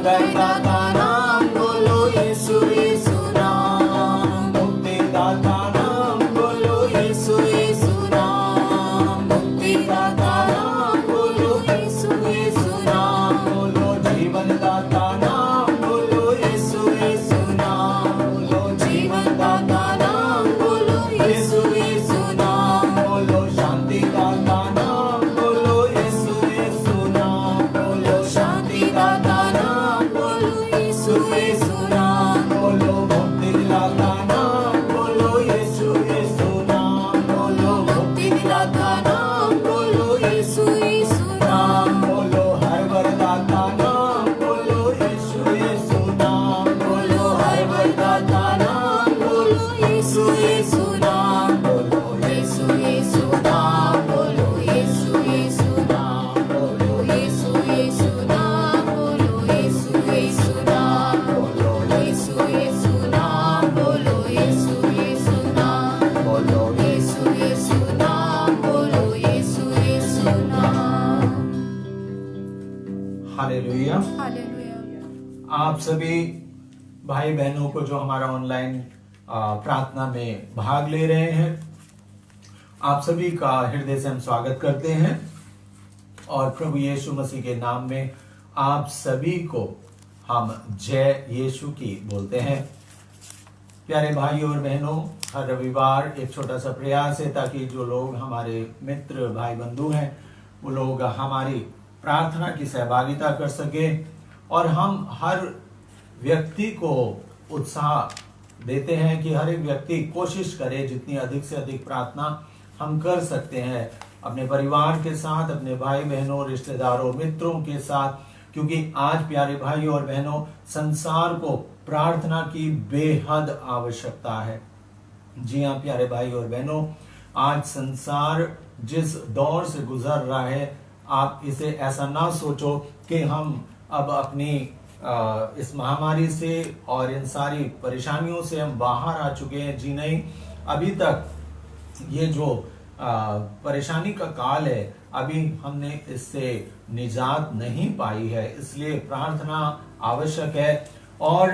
उद्धारकर्ता नाम बोलो यीशु यीशु नाम, मुक्तिदाता नाम बोलो यीशु यीशु नाम, मुक्तिदाता नाम बोलो यीशु यीशु नाम, बोलो जीवनदाता नाम बोलो यीशु यीशु नाम, बोलो जीवनदाता नाम बोलो यीशु यीशु नाम, बोलो शांतिदाता नाम बोलो यीशु यीशु नाम, बोलो शांतिदाता नाम बोलो यीशु यीशु नाम, बोलो मुक्ति दिलाता नाम बोलो यीशु यीशु नाम, बोलो मुक्ति दिलाता नाम बोलो यीशु यीशु नाम, बोलो हर वरदाता नाम बोलो यीशु यीशु नाम, बोलो हर वरदाता नाम बोलो यीशु यीशु नाम, बोलो यीशु यीशु नाम, बोलो यीशु यीशु नाम, बोलो यीशु यीशु नाम, बोलो यीशु यीशु नाम, बोलो यीशु यीशु नाम, बोलो यीशु यीशु नाम, बोलो यीशु यीशु नाम, बोलो यीशु यीशु नाम। हालेलुया। हालेलुया। आप सभी भाई बहनों को जो हमारा ऑनलाइन प्रार्थना में भाग ले रहे हैं, आप सभी का हृदय से हम स्वागत करते हैं और प्रभु यीशु मसीह के नाम में आप सभी को हम जय यीशु की बोलते हैं। प्यारे भाइयों और बहनों, हर रविवार एक छोटा सा प्रयास है ताकि जो लोग हमारे मित्र भाई बंधु हैं वो लोग हमारी प्रार्थना की सहभागिता कर सके और हम हर व्यक्ति को उत्साह देते हैं कि हर एक व्यक्ति कोशिश करे जितनी अधिक से अधिक प्रार्थना हम कर सकते हैं अपने परिवार के साथ, अपने भाई बहनों, रिश्तेदारों, मित्रों के साथ, क्योंकि आज प्यारे भाइयों और बहनों संसार को प्रार्थना की बेहद आवश्यकता है। जी हाँ प्यारे भाई और बहनों, आज संसार जिस दौर से गुजर रहा है, आप इसे ऐसा ना सोचो कि हम अब अपनी इस महामारी से और इन सारी परेशानियों से हम बाहर आ चुके हैं। जी नहीं, अभी तक ये जो परेशानी का काल है, अभी हमने इससे निजात नहीं पाई है, इसलिए प्रार्थना आवश्यक है। और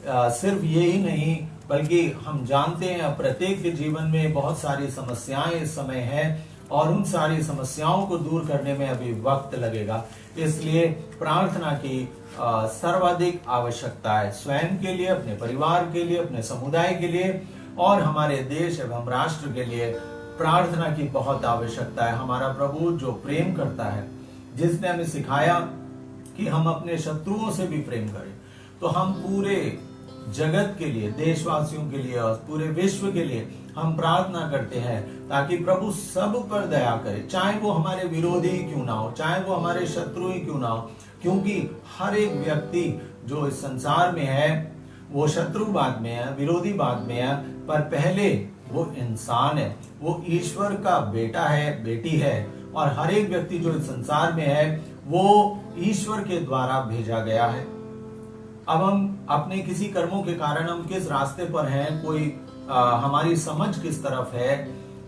सिर्फ यही नहीं बल्कि हम जानते हैं प्रत्येक के जीवन में बहुत सारी समस्याएं इस समय है और उन सारी समस्याओं को दूर करने में अभी वक्त लगेगा, इसलिए प्रार्थना की सर्वाधिक आवश्यकता है स्वयं के लिए, अपने परिवार के लिए, अपने समुदाय के लिए और हमारे देश एवं राष्ट्र के लिए प्रार्थना की बहुत आवश्यकता है। हमारा प्रभु जो प्रेम करता है, जिसने हमें सिखाया कि हम अपने शत्रुओं से भी प्रेम करें, तो हम पूरे जगत के लिए, देशवासियों के लिए और पूरे विश्व के लिए हम प्रार्थना करते हैं ताकि प्रभु सब पर दया करे, चाहे वो हमारे विरोधी ही क्यों ना हो, चाहे वो हमारे शत्रु ही क्यों ना हो, क्योंकि हर एक व्यक्ति जो इस संसार में है वो शत्रु बाद में है, विरोधी बाद में है, पर पहले वो इंसान है, वो ईश्वर का बेटा है, बेटी है और हर एक व्यक्ति जो इस संसार में है वो ईश्वर के द्वारा भेजा गया है। अब हम अपने किसी कर्मों के कारण हम किस रास्ते पर हैं, कोई हमारी समझ किस तरफ है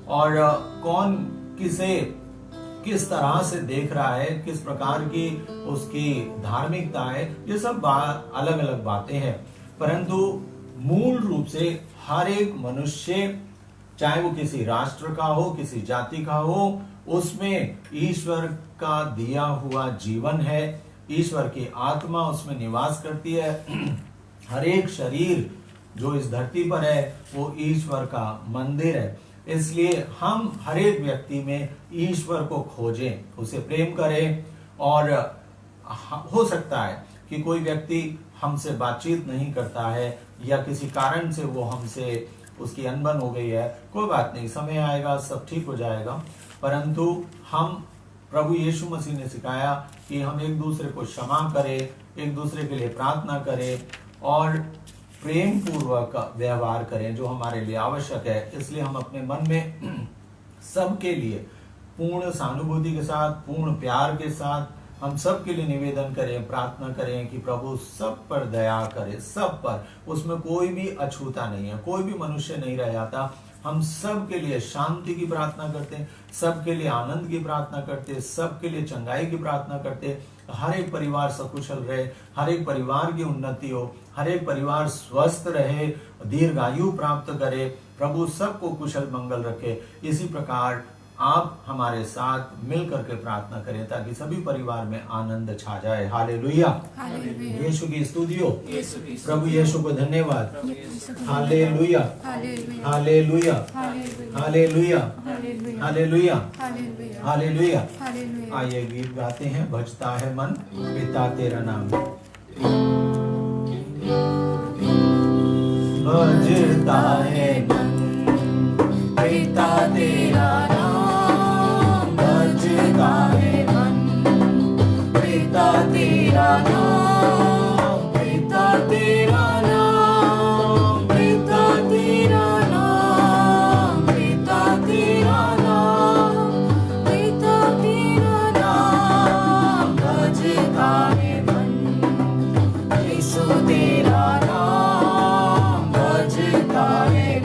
और कौन किसे किस तरह से देख रहा है, किस प्रकार की उसकी धार्मिकता है, ये सब अलग अलग बातें हैं, परंतु मूल रूप से हर एक मनुष्य, चाहे वो किसी राष्ट्र का हो, किसी जाति का हो, उसमें ईश्वर का दिया हुआ जीवन है, ईश्वर की आत्मा उसमें निवास करती है। हर एक शरीर जो इस धरती पर है वो ईश्वर का मंदिर है, इसलिए हम हर एक व्यक्ति में ईश्वर को खोजें, उसे प्रेम करें। और हो सकता है कि कोई व्यक्ति हमसे बातचीत नहीं करता है या किसी कारण से वो हमसे उसकी अनबन हो गई है, कोई बात नहीं, समय आएगा, सब ठीक हो जाएगा, परंतु हम प्रभु यीशु मसीह ने सिखाया कि हम एक दूसरे को क्षमा करें, एक दूसरे के लिए प्रार्थना करें और प्रेम पूर्वक व्यवहार करें जो हमारे लिए आवश्यक है। इसलिए हम अपने मन में सबके लिए पूर्ण सहानुभूति के साथ, पूर्ण प्यार के साथ हम सब के लिए निवेदन करें, प्रार्थना करें कि प्रभु सब पर दया करे, सब पर, उसमें कोई भी अछूता नहीं है, कोई भी मनुष्य नहीं रह जाता। हम सब के लिए शांति की प्रार्थना करते हैं, सब के लिए आनंद की प्रार्थना करते हैं, सब के लिए चंगाई की प्रार्थना करते हैं, हर एक परिवार सकुशल रहे, हर एक परिवार की उन्नति हो, हर एक परिवार स्वस्थ रहे, दीर्घायु प्राप्त करे, प्रभु सबको कुशल मंगल रखे। इसी प्रकार आप हमारे साथ मिल करके प्रार्थना करें ताकि सभी परिवार में आनंद छा जाए। हालेलुया, हालेलुया, यीशु की स्तुति हो, यीशु की प्रभु यीशु को धन्यवाद। स्तुति। Hallelujah, hallelujah, hallelujah, hallelujah, hallelujah, hallelujah, hallelujah, hallelujah, hallelujah. Hallelujah. आइए गीत गाते हैं, भजता है मन पिता तेरा नाम। भजता है मन पिता तेरा नाम, भजता है मन पिता तेरा नाम, पिता तेरा नाम, पिता तेरा नाम, पिता तेरा नाम, पिता तेरा नाम, भजता है मन यीशु तेरा नाम, भजता है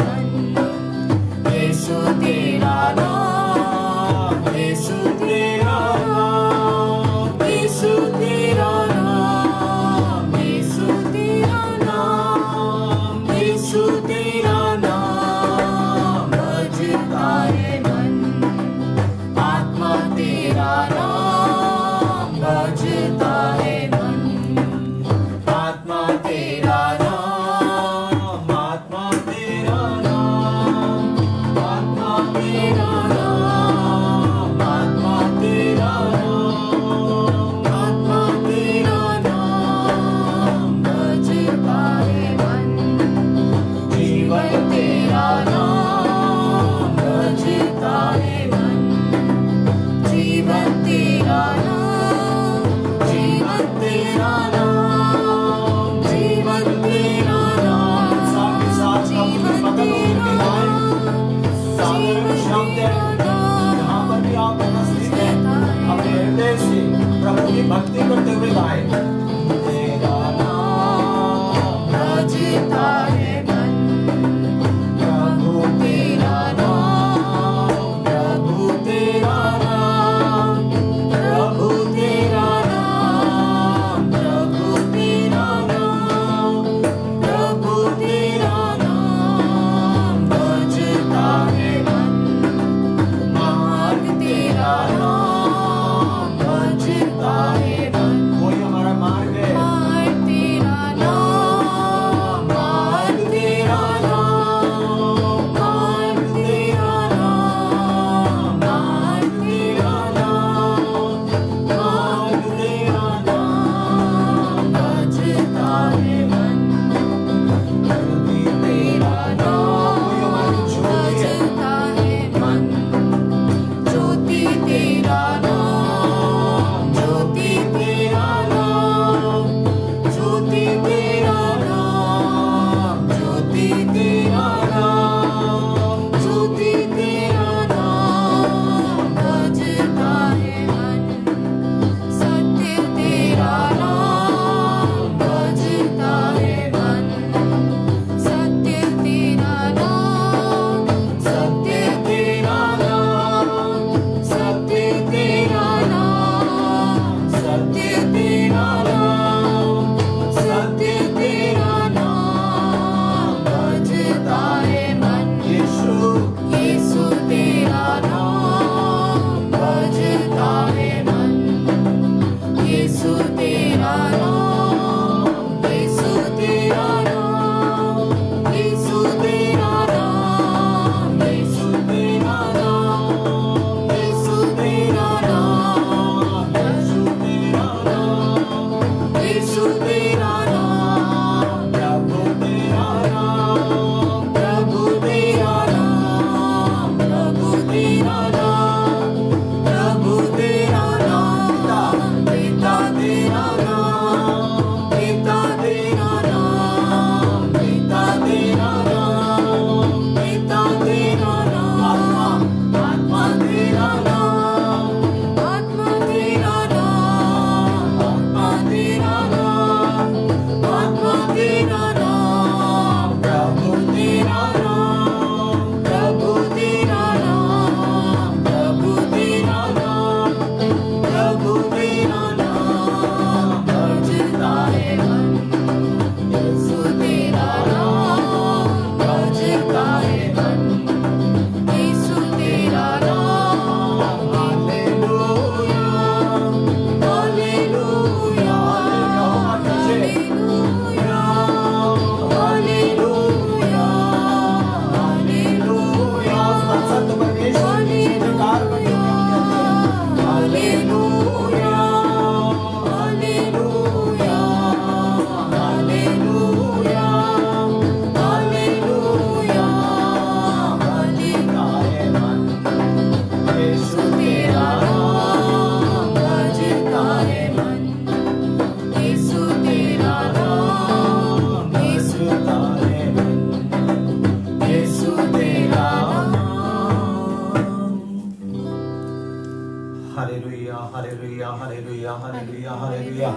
हालेलुया, हालेलुया, हालेलुया।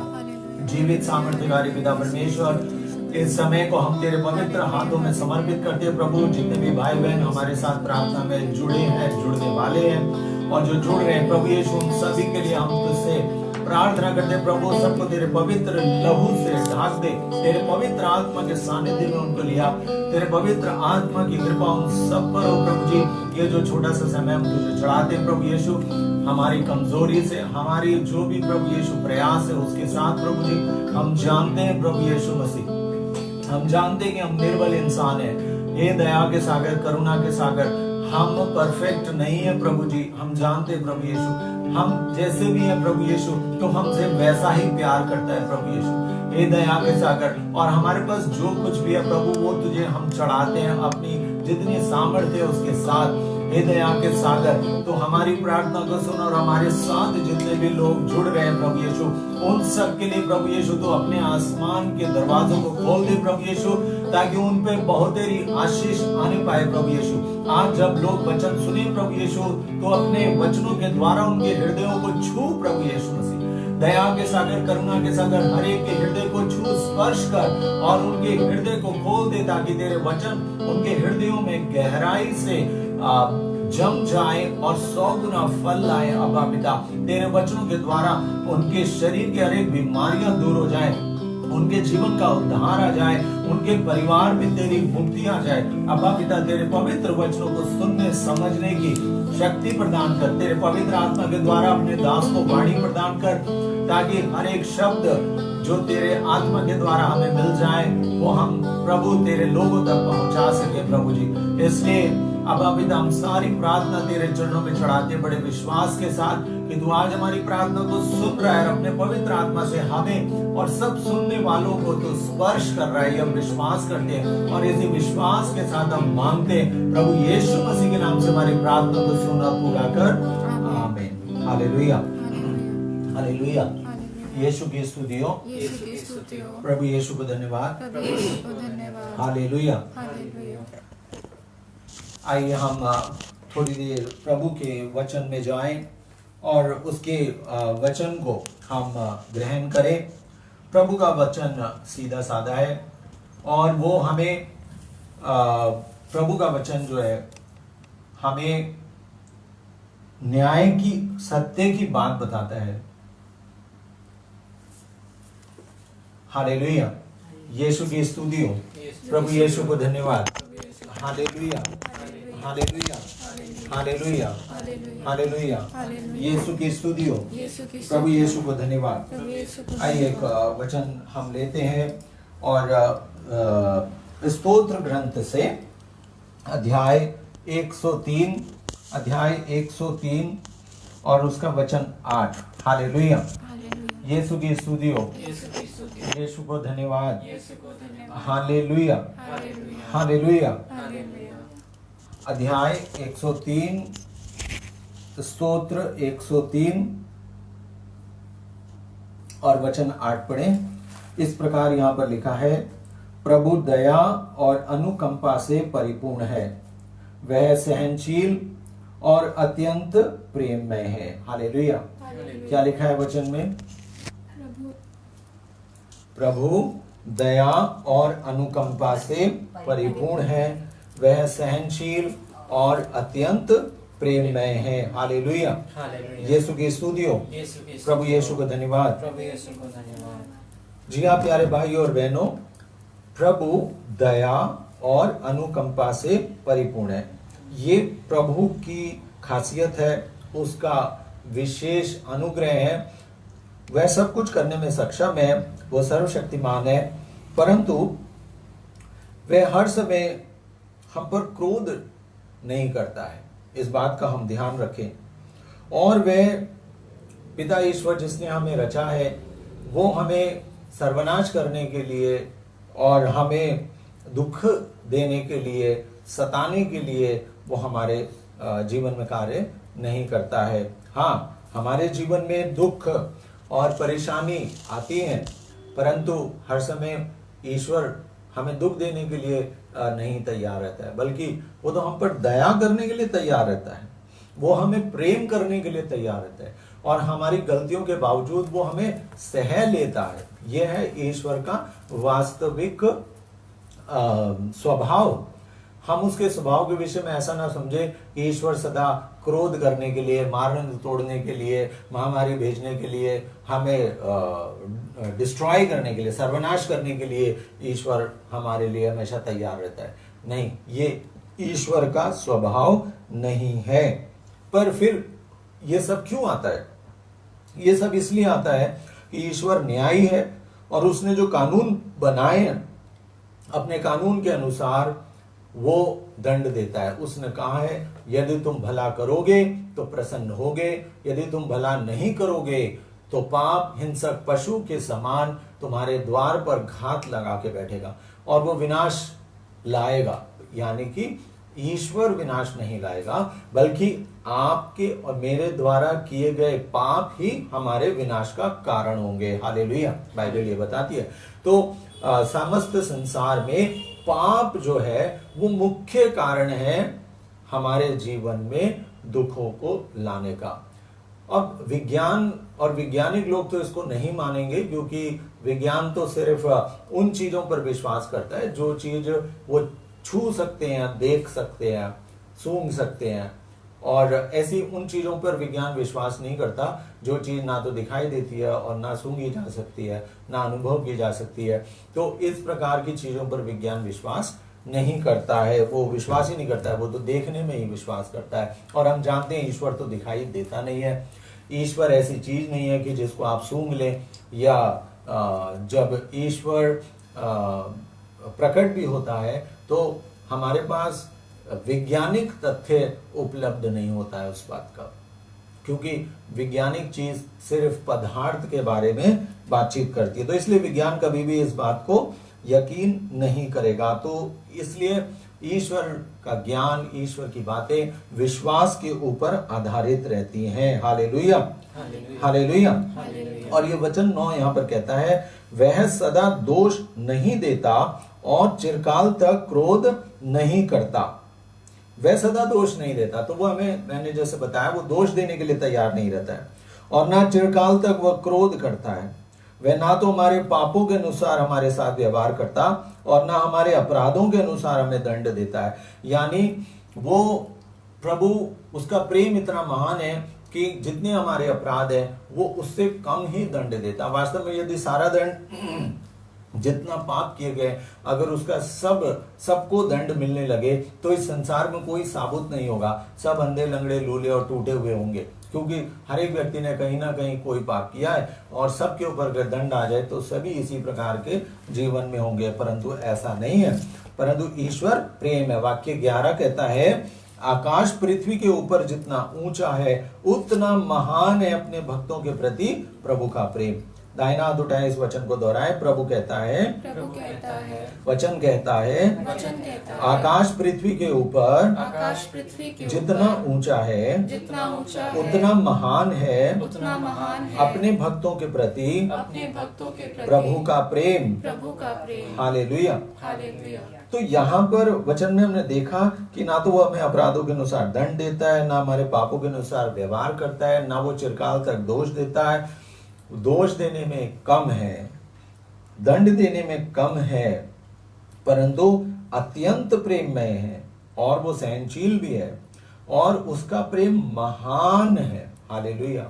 जीवित सामर्थ्यकारी पिता परमेश्वर, इस समय को हम तेरे पवित्र हाथों में समर्पित करते हैं प्रभु। जितने भी भाई बहन हमारे साथ प्रार्थना में जुड़े हैं, जुड़ने वाले हैं और जो जुड़ रहे हैं प्रभु यीशु, उन सभी के लिए हम तुझसे प्रार्थना करते हैं प्रभु, सबको तेरे पवित्र लहू से ढाक दे, तेरे पवित्र आत्मा के सानिध्य में उनको लिया, तेरे पवित्र आत्मा की कृपा उन सब पर हो प्रभु जी। ये जो छोटा सा समय हम तुझे चढ़ाते हैं प्रभु यीशु, हमारी कमजोरी से, हमारी जो भी प्रभु यीशु प्रयास है उसके साथ प्रभु जी, हम जानते हैं प्रभु यीशु मसीह, हम जानते हैं कि हम निर्बल इंसान हैं। हे दया के सागर, करुणा के सागर, हम परफेक्ट नहीं है प्रभु जी, हम जानते हैं प्रभु यीशु, हम जैसे भी हैं प्रभु यीशु, तो हमसे वैसा ही प्यार करता है प्रभु यीशु। हे दया के सागर, और हमारे पास जो कुछ भी है प्रभु वो तुझे हम चढ़ाते हैं अपनी जितनी सामर्थ्य है उसके साथ। हे दया के सागर, तो हमारी प्रार्थना को सुन और हमारे साथ जितने भी लोग जुड़ रहे हैं प्रभु यीशु, उन सब के लिए प्रभु यीशु तो अपने आसमान के दरवाजों को खोल दे प्रभु यीशु, ताकि उन पे बहुत तेरी आशीष आने पाए प्रभु यीशु। आज जब लोग वचन सुने प्रभु यीशु, तो अपने वचनों के द्वारा उनके हृदयों को छू प्रभु यीशु मसीह। दया के सागर, करुणा के सागर, हर एक के हृदय को छू, स्पर्श कर और उनके हृदय को खोल दे, ताकि तेरे वचन उनके हृदयों में गहराई से जम जाए और 100 गुना फल लाए। अब्बा पिता, तेरे वचनों के द्वारा उनके शरीर की हर एक बीमारियां दूर हो जाए, उनके जीवन का उद्धार आ जाए, उनके परिवार में तेरी मुक्ति आ जाए। अब्बा पिता, तेरे पवित्र वचनों को सुनने समझने की शक्ति प्रदान कर, तेरे पवित्र आत्मा के द्वारा अपने दास को वाणी प्रदान कर, ताकि हर एक शब्द जो तेरे आत्मा के द्वारा हमें मिल जाए वो हम प्रभु तेरे लोगों तक पहुंचा सके प्रभु जी। इसलिए अब्बा पिता, हम सारी प्रार्थना तेरे चरणों में चढ़ाते बड़े विश्वास के साथ कि तू आज हमारी प्रार्थना को सुन रहा है, अपने पवित्र आत्मा से हमें और सब सुनने वालों को तो स्पर्श कर रहा है। हम विश्वास करते हैं और इसी विश्वास के साथ हम मांगते हैं प्रभु यीशु मसीह के नाम से हमारी प्रार्थना को सुना पूरा कर, आमीन। Hallelujah, hallelujah. यीशु की स्तुति हो, प्रभु यीशु को धन्यवाद, हालेलुया। आइए हम थोड़ी देर प्रभु के वचन में जाएं और उसके वचन को हम ग्रहण करें। प्रभु का वचन सीधा साधा है और वो हमें प्रभु का वचन जो है हमें न्याय की, सत्य की बात बताता है। हालेलुया, यीशु की स्तुति हो, प्रभु यीशु को धन्यवाद, hallelujah, hallelujah, hallelujah, hallelujah. Yeshu की स्तुति हो, प्रभु यीशु को धन्यवाद। आइए एक वचन हम लेते हैं और स्तोत्र ग्रंथ से अध्याय 103 और उसका वचन 8। हालेलुया, यीशु की स्तुति हो, यीशु को धन्यवाद, हालेलुया, हालेलुया। अध्याय 103, स्तोत्र 103 और वचन 8 पढ़ें। इस प्रकार यहाँ पर लिखा है, प्रभु दया और अनुकंपा से परिपूर्ण है, वह सहनशील और अत्यंत प्रेममय है। हालेलुया। क्या लिखा है वचन में? प्रभु दया और अनुकंपा से परिपूर्ण है, वह सहनशील और अत्यंत प्रेममय है। हालेलुया, यीशु की स्तुति हो, प्रभु यीशु को धन्यवाद। जी हाँ प्यारे भाई और बहनों, प्रभु दया और अनुकंपा से परिपूर्ण है। ये प्रभु की खासियत है, उसका विशेष अनुग्रह है। वह सब कुछ करने में सक्षम है, वो सर्वशक्तिमान है, परंतु वह हर समय हम पर क्रोध नहीं करता है। इस बात का हम ध्यान रखें। और वह पिता ईश्वर जिसने हमें रचा है, वो हमें सर्वनाश करने के लिए और हमें दुख देने के लिए, सताने के लिए वो हमारे जीवन में कार्य नहीं करता है। हाँ, हमारे जीवन में दुख और परेशानी आती है, परंतु हर समय ईश्वर हमें दुख देने के लिए नहीं तैयार रहता है, बल्कि वो तो हम पर दया करने के लिए तैयार रहता है, वो हमें प्रेम करने के लिए तैयार रहता है। और हमारी गलतियों के बावजूद वो हमें सह लेता है। यह है ईश्वर का वास्तविक स्वभाव। हम उसके स्वभाव के विषय में ऐसा ना समझे कि ईश्वर सदा क्रोध करने के लिए, मारने तोड़ने के लिए, महामारी भेजने के लिए, हमें डिस्ट्रॉय करने के लिए, सर्वनाश करने के लिए ईश्वर हमारे लिए हमेशा तैयार रहता है। नहीं, ये ईश्वर का स्वभाव नहीं है। पर फिर ये सब क्यों आता है? ये सब इसलिए आता है कि ईश्वर न्यायी है और उसने जो कानून बनाए हैं, अपने कानून के अनुसार वो दंड देता है। उसने कहा है यदि तुम भला करोगे तो प्रसन्न होगे, यदि तुम भला नहीं करोगे तो पाप हिंसक पशु के समान तुम्हारे द्वार पर घात लगा के बैठेगा और वो विनाश लाएगा। यानी कि ईश्वर विनाश नहीं लाएगा, बल्कि आपके और मेरे द्वारा किए गए पाप ही हमारे विनाश का कारण होंगे। हालेलुया, बाइबल ये बताती है। तो समस्त संसार में पाप जो है वो मुख्य कारण है हमारे जीवन में दुखों को लाने का। अब विज्ञान और वैज्ञानिक लोग तो इसको नहीं मानेंगे, क्योंकि विज्ञान तो सिर्फ उन चीजों पर विश्वास करता है जो चीज वो छू सकते हैं, देख सकते हैं, सूंघ सकते हैं, और ऐसी उन चीजों पर विज्ञान विश्वास नहीं करता जो चीज ना तो दिखाई देती है और ना सूंघी जा सकती है, ना अनुभव की जा सकती है। तो इस प्रकार की चीजों पर विज्ञान विश्वास नहीं करता है, वो विश्वास ही नहीं करता है, वो तो देखने में ही विश्वास करता है। और हम जानते हैं ईश्वर तो दिखाई देता नहीं है। ईश्वर ऐसी चीज नहीं है कि जिसको आप सूंघ लें, या जब ईश्वर प्रकट भी होता है तो हमारे पास वैज्ञानिक तथ्य उपलब्ध नहीं होता है उस बात का, क्योंकि वैज्ञानिक चीज सिर्फ पदार्थ के बारे में बातचीत करती है। तो इसलिए विज्ञान कभी भी इस बात को यकीन नहीं करेगा। तो इसलिए ईश्वर का ज्ञान, ईश्वर की बातें विश्वास के ऊपर आधारित रहती हैं। Hallelujah, hallelujah. और ये वचन 9 यहाँ पर कहता है, वह सदा दोष नहीं देता और चिरकाल तक क्रोध नहीं करता। वह सदा दोष नहीं देता, तो वो हमें, मैंने जैसे बताया, वो दोष देने के लिए तैयार नहीं रहता है। और ना चिरकाल तक वह क्रोध करता है। वह ना तो हमारे पापों के अनुसार हमारे साथ व्यवहार करता और ना हमारे अपराधों के अनुसार हमें दंड देता है। यानी वो प्रभु, उसका प्रेम इतना महान है कि जितने हमारे अपराध है वो उससे कम ही दंड देता। वास्तव में यदि सारा दंड, जितना पाप किए गए, अगर उसका सबको दंड मिलने लगे तो इस संसार में कोई साबुत नहीं होगा। सब अंधे, लंगड़े, लूले और टूटे हुए होंगे, क्योंकि हर एक व्यक्ति ने कहीं ना कहीं कोई पाप किया है और सबके ऊपर अगर दंड आ जाए तो सभी इसी प्रकार के जीवन में होंगे। परंतु ऐसा नहीं है, परंतु ईश्वर प्रेम है। वाक्य 11 कहता है, आकाश पृथ्वी के ऊपर जितना ऊंचा है उतना महान है अपने भक्तों के प्रति प्रभु का प्रेम। दाहिना हाथ उठाए, इस वचन को दोहराए। प्रभु कहता है, प्रभु कहता है, वचन कहता है, वचन कहता है, आकाश पृथ्वी के ऊपर, आकाश पृथ्वी के जितना ऊपर ऊंचा है, जितना ऊंचा है, उतना महान है उतना महान है अपने भक्तों के प्रति अपने भक्तों के प्रति प्रभु का प्रेम। प्रभु का प्रेम। हालेलुया। हालेलुया। तो यहाँ पर वचन में हमने देखा कि ना तो वो हमें अपराधों के अनुसार दंड देता है, ना हमारे पापों के अनुसार व्यवहार करता है, ना वो चिरकाल तक दोष देता है। दोष देने में कम है, दंड देने में कम है, परंतु अत्यंत प्रेममय है और वो सहनशील भी है और उसका प्रेम महान है। हालेलुया।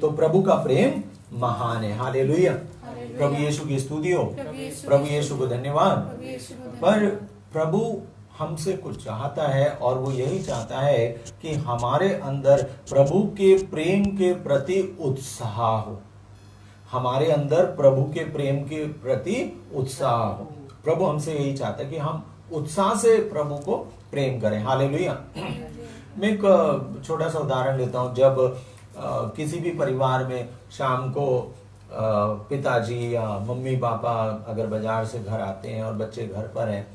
तो प्रभु का प्रेम महान है। हालेलुया। प्रभु यीशु की स्तुति हो, प्रभु यीशु को धन्यवाद। प्रभु यीशु को पर प्रभु हमसे कुछ चाहता है और वो यही चाहता है कि हमारे अंदर प्रभु के प्रेम के प्रति उत्साह हो, हमारे अंदर प्रभु के प्रेम के प्रति उत्साह हो। प्रभु हमसे यही चाहता है कि हम उत्साह से प्रभु को प्रेम करें। हालेलुया। मैं एक छोटा सा उदाहरण लेता हूँ। जब किसी भी परिवार में शाम को पिताजी या मम्मी पापा अगर बाजार से घर आते हैं और बच्चे घर पर हैं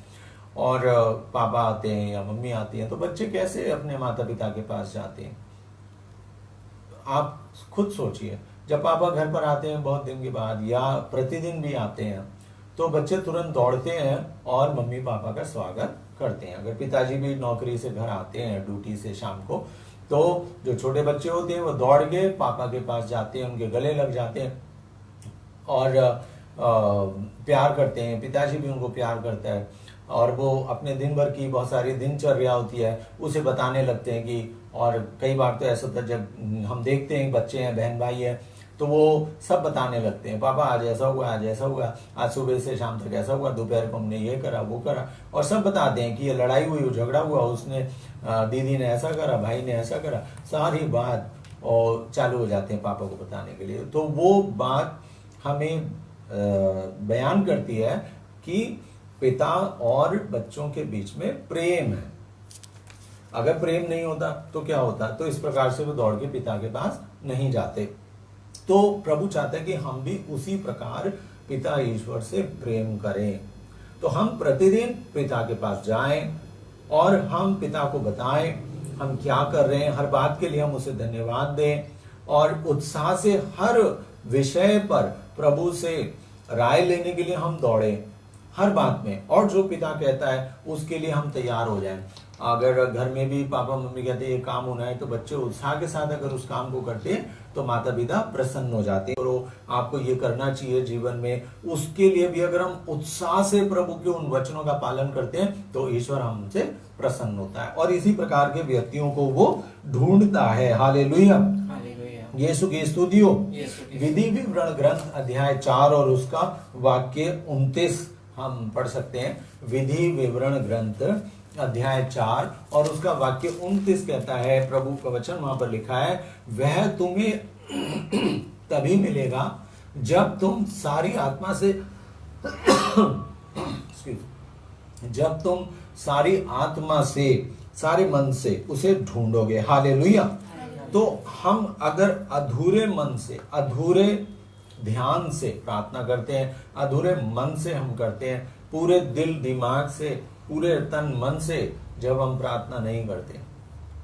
और पापा आते हैं या मम्मी आती हैं, तो बच्चे कैसे अपने माता पिता के पास जाते हैं? आप खुद सोचिए। जब पापा घर पर आते हैं बहुत दिन के बाद या प्रतिदिन भी आते हैं, तो बच्चे तुरंत दौड़ते हैं और मम्मी पापा का स्वागत करते हैं। अगर पिताजी भी नौकरी से घर आते हैं, ड्यूटी से शाम को, तो जो छोटे बच्चे होते हैं वो दौड़ के पापा के पास जाते हैं, उनके गले लग जाते हैं और प्यार करते हैं। पिताजी भी उनको प्यार करता है और वो अपने दिन भर की बहुत सारी दिनचर्या होती है उसे बताने लगते हैं कि, और कई बार तो ऐसा होता है जब हम देखते हैं बच्चे हैं, बहन भाई है, तो वो सब बताने लगते हैं, पापा आज ऐसा हुआ, आज ऐसा हुआ, आज सुबह से शाम तक ऐसा हुआ, दोपहर को हमने ये करा वो करा, और सब बताते हैं कि ये लड़ाई हुई, झगड़ा हुआ, उसने दीदी ने ऐसा करा, भाई ने ऐसा करा, सारी बात और चालू हो जाते हैं पापा को बताने के लिए। तो वो बात हमें बयान करती है कि पिता और बच्चों के बीच में प्रेम है। अगर प्रेम नहीं होता तो क्या होता? तो इस प्रकार से वो दौड़ के पिता के पास नहीं जाते। तो प्रभु चाहता है कि हम भी उसी प्रकार पिता ईश्वर से प्रेम करें। तो हम प्रतिदिन पिता के पास जाएं और हम पिता को बताएं हम क्या कर रहे हैं, हर बात के लिए हम उसे धन्यवाद दें और उत्साह से हर विषय पर प्रभु से राय लेने के लिए हम दौड़ें हर बात में, और जो पिता कहता है उसके लिए हम तैयार हो जाएं। अगर घर में भी पापा मम्मी कहते हैं ये काम होना है तो बच्चे उत्साह के साथ अगर उस काम को करते हैं तो माता पिता प्रसन्न हो जाते हैं। और आपको ये करना चाहिए जीवन में, उसके लिए भी अगर हम उत्साह से प्रभु के उन वचनों का पालन करते हैं तो ईश्वर हमसे प्रसन्न होता है और इसी प्रकार के व्यक्तियों को वो ढूंढता है। हालेलुया, यीशु की स्तुति हो। विधि विवरण ग्रंथ अध्याय 4 और उसका वाक्य 29 हम पढ़ सकते हैं। विधि विवरण ग्रंथ अध्याय 4 और उसका वाक्य 29 कहता है, प्रभु का वचन वहां पर लिखा है, वह तुम्हें तभी मिलेगा जब तुम सारी आत्मा से जब तुम सारी आत्मा से, सारे मन से उसे ढूंढोगे। हालेलुया। तो हम अगर अधूरे मन से, अधूरे ध्यान से प्रार्थना करते हैं, अधूरे मन से हम करते हैं, पूरे दिल दिमाग से, पूरे तन मन से जब हम प्रार्थना नहीं करते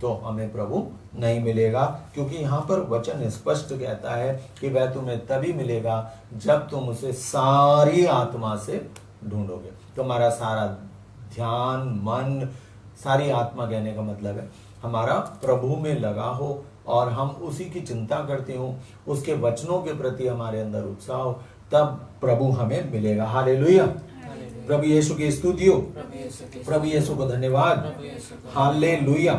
तो हमें प्रभु नहीं मिलेगा, क्योंकि यहाँ पर वचन स्पष्ट कहता है कि वह तुम्हें तभी मिलेगा जब तुम उसे सारी आत्मा से ढूंढोगे। तुम्हारा सारा ध्यान, मन, सारी आत्मा कहने का मतलब है हमारा प्रभु में लगा हो और हम उसी की चिंता करते हो, उसके वचनों के प्रति हमारे अंदर उत्साह हो, तब प्रभु हमें मिलेगा। हालेलुया। प्रभु यीशु की स्तुति हो, प्रभु यीशु को धन्यवाद। Hallelujah,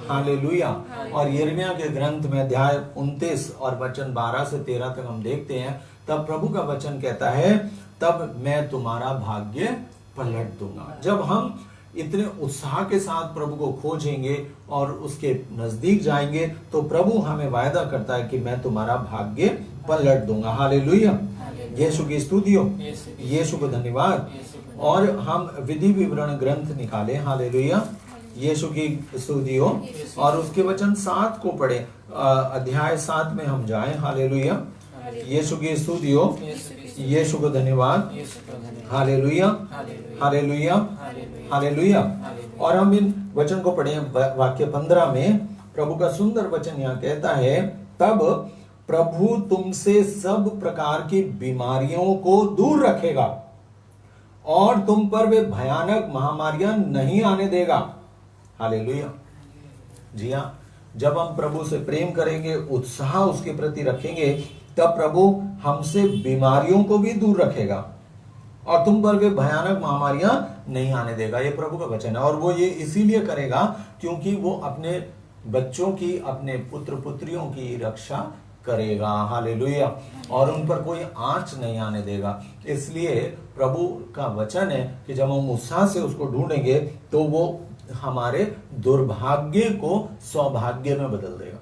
hallelujah. और यिर्मयाह के ग्रंथ में अध्याय 29 और वचन 12 से 13 तक हम देखते हैं, तब प्रभु का वचन कहता है, तब मैं तुम्हारा भाग्य पलट दूंगा। जब हम इतने उत्साह के साथ प्रभु को खोजेंगे और उसके नजदीक जाएंगे तो प्रभु हमें वायदा करता है कि मैं तुम्हारा भाग्य पलट दूंगा। हालेलुया, यीशु की स्तुति हो, यीशु को धन्यवाद। और हम विधि विवरण ग्रंथ निकाले। हालेलुया, यीशु की स्तुति हो। और उसके वचन 7 को पढ़े, अध्याय 7 में हम जाएं। हालेलुया, यीशु की स्तुति हो, यीशु को धन्यवाद। Hallelujah, hallelujah, hallelujah. और हम इन वचन को पढ़े वाक्य 15 में प्रभु का सुंदर वचन यहाँ कहता है, तब प्रभु तुमसे सब प्रकार की बीमारियों को दूर रखेगा और तुम पर वे भयानक महामारियां नहीं आने देगा। हालेलुया। जी हाँ, जब हम प्रभु से प्रेम करेंगे, उत्साह उसके प्रति रखेंगे, तब प्रभु हमसे बीमारियों को भी दूर रखेगा और तुम पर वे भयानक महामारियां नहीं आने देगा। ये प्रभु का वचन है और वो ये इसीलिए करेगा क्योंकि वो अपने बच्चों की, अपने पुत्र पुत्रियों की रक्षा करेगा। हालेलुया। और उन पर कोई आंच नहीं आने देगा। इसलिए प्रभु का वचन है कि जब हम उत्साह से उसको ढूंढेंगे तो वो हमारे दुर्भाग्य को सौभाग्य में बदल देगा।